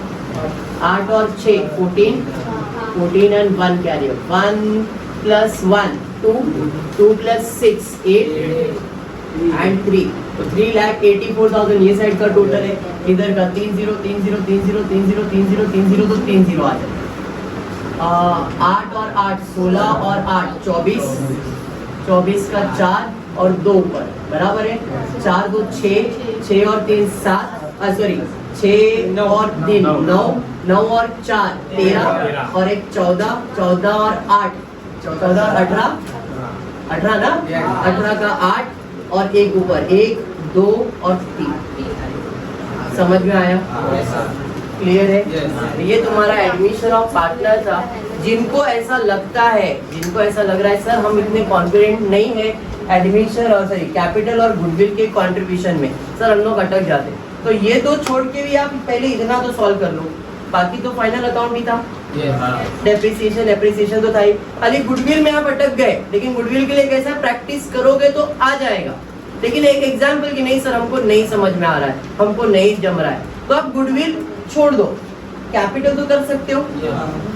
8 और 6 14 and 1 carry 1 plus 1 2 2 plus 6 8 and 3 तो 3,84,000 ये साइड का टोटल है। इधर का 3 0 3 0 3 0 3 0 3 0 3 0 तो 3 0 आ जाएगा। 8 और 8 16 और 8 24 24 का 4 और 2 ऊपर बराबर है। 4 2 6 6 और 3 7 सॉरी 6 और 3 9 9 और 4 13 और 1 14 14 और 8 14 18 18 ना 18 का 8 और 1 ऊपर 1 2 और 3। समझ में आया? क्लियर है? ये तुम्हारा एडमिशन ऑफ पार्टनर था। जिनको ऐसा लगता है, जिनको ऐसा लग रहा है सर हम इतने कॉन्फिडेंट नहीं है एडमिशन और सॉरी कैपिटल और गुडविल के कंट्रीब्यूशन में, सर हम लोग अटक जाते, तो ये दो छोड़ के भी आप पहले इतना तो सॉल्व कर लो। बाकी तो फाइनल अकाउंट भी था, डेप्रिसिएशन एप्रिसिएशन तो था ही, खाली गुडविल में आप अटक गए। लेकिन गुडविल के लिए कैसा प्रैक्टिस करोगे तो आ जाएगा। लेकिन एक एग्जाम्पल की नहीं सर हमको नहीं समझ में आ रहा है, हमको नहीं जम रहा है, तो आप गुडविल छोड़ दो, कैपिटल तो कर सकते हो,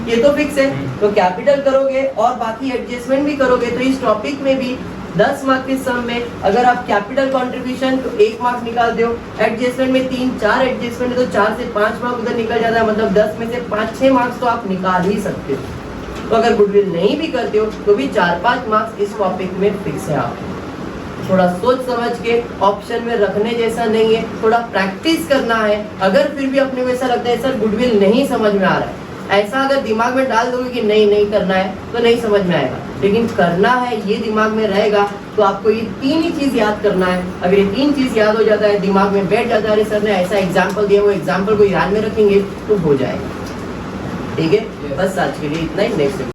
ये तो फिक्स है, तो कैपिटल करोगे और बाकी एडजस्टमेंट भी करोगे। तो इस टॉपिक में भी 10 मार्क के सम में अगर आप कैपिटल कंट्रीब्यूशन तो 1 मार्क निकाल दो, एडजस्टमेंट में 3-4 एडजस्टमेंट है तो 4 से 5 मार्क उधर निकल जाता है, मतलब 10 में से 5-6 मार्क्स तो आप निकाल ही सकते हो। तो अगर गुडविल नहीं भी करते हो तो भी 4-5 मार्क्स इस टॉपिक में फिक्स है। आप थोड़ा सोच समझ के ऑप्शन में रखने जैसा नहीं है, थोड़ा प्रैक्टिस करना है। अगर फिर भी अपने को ऐसा लगता है सर गुडविल नहीं समझ में आ रहा है, ऐसा अगर दिमाग में डाल दोगे कि नहीं करना है तो नहीं समझ में आएगा, लेकिन करना है ये दिमाग में रहेगा तो आपको ये 3 ही चीज याद करना है। अगर ये 3 चीज याद हो जाता है, दिमाग में बैठ जाता है, अरे सर ने ऐसा एग्जाम्पल दिया, वो एग्जाम्पल को याद में रखेंगे तो हो जाएगा। ठीक है, बस आज के लिए इतना ही। नेक्स्ट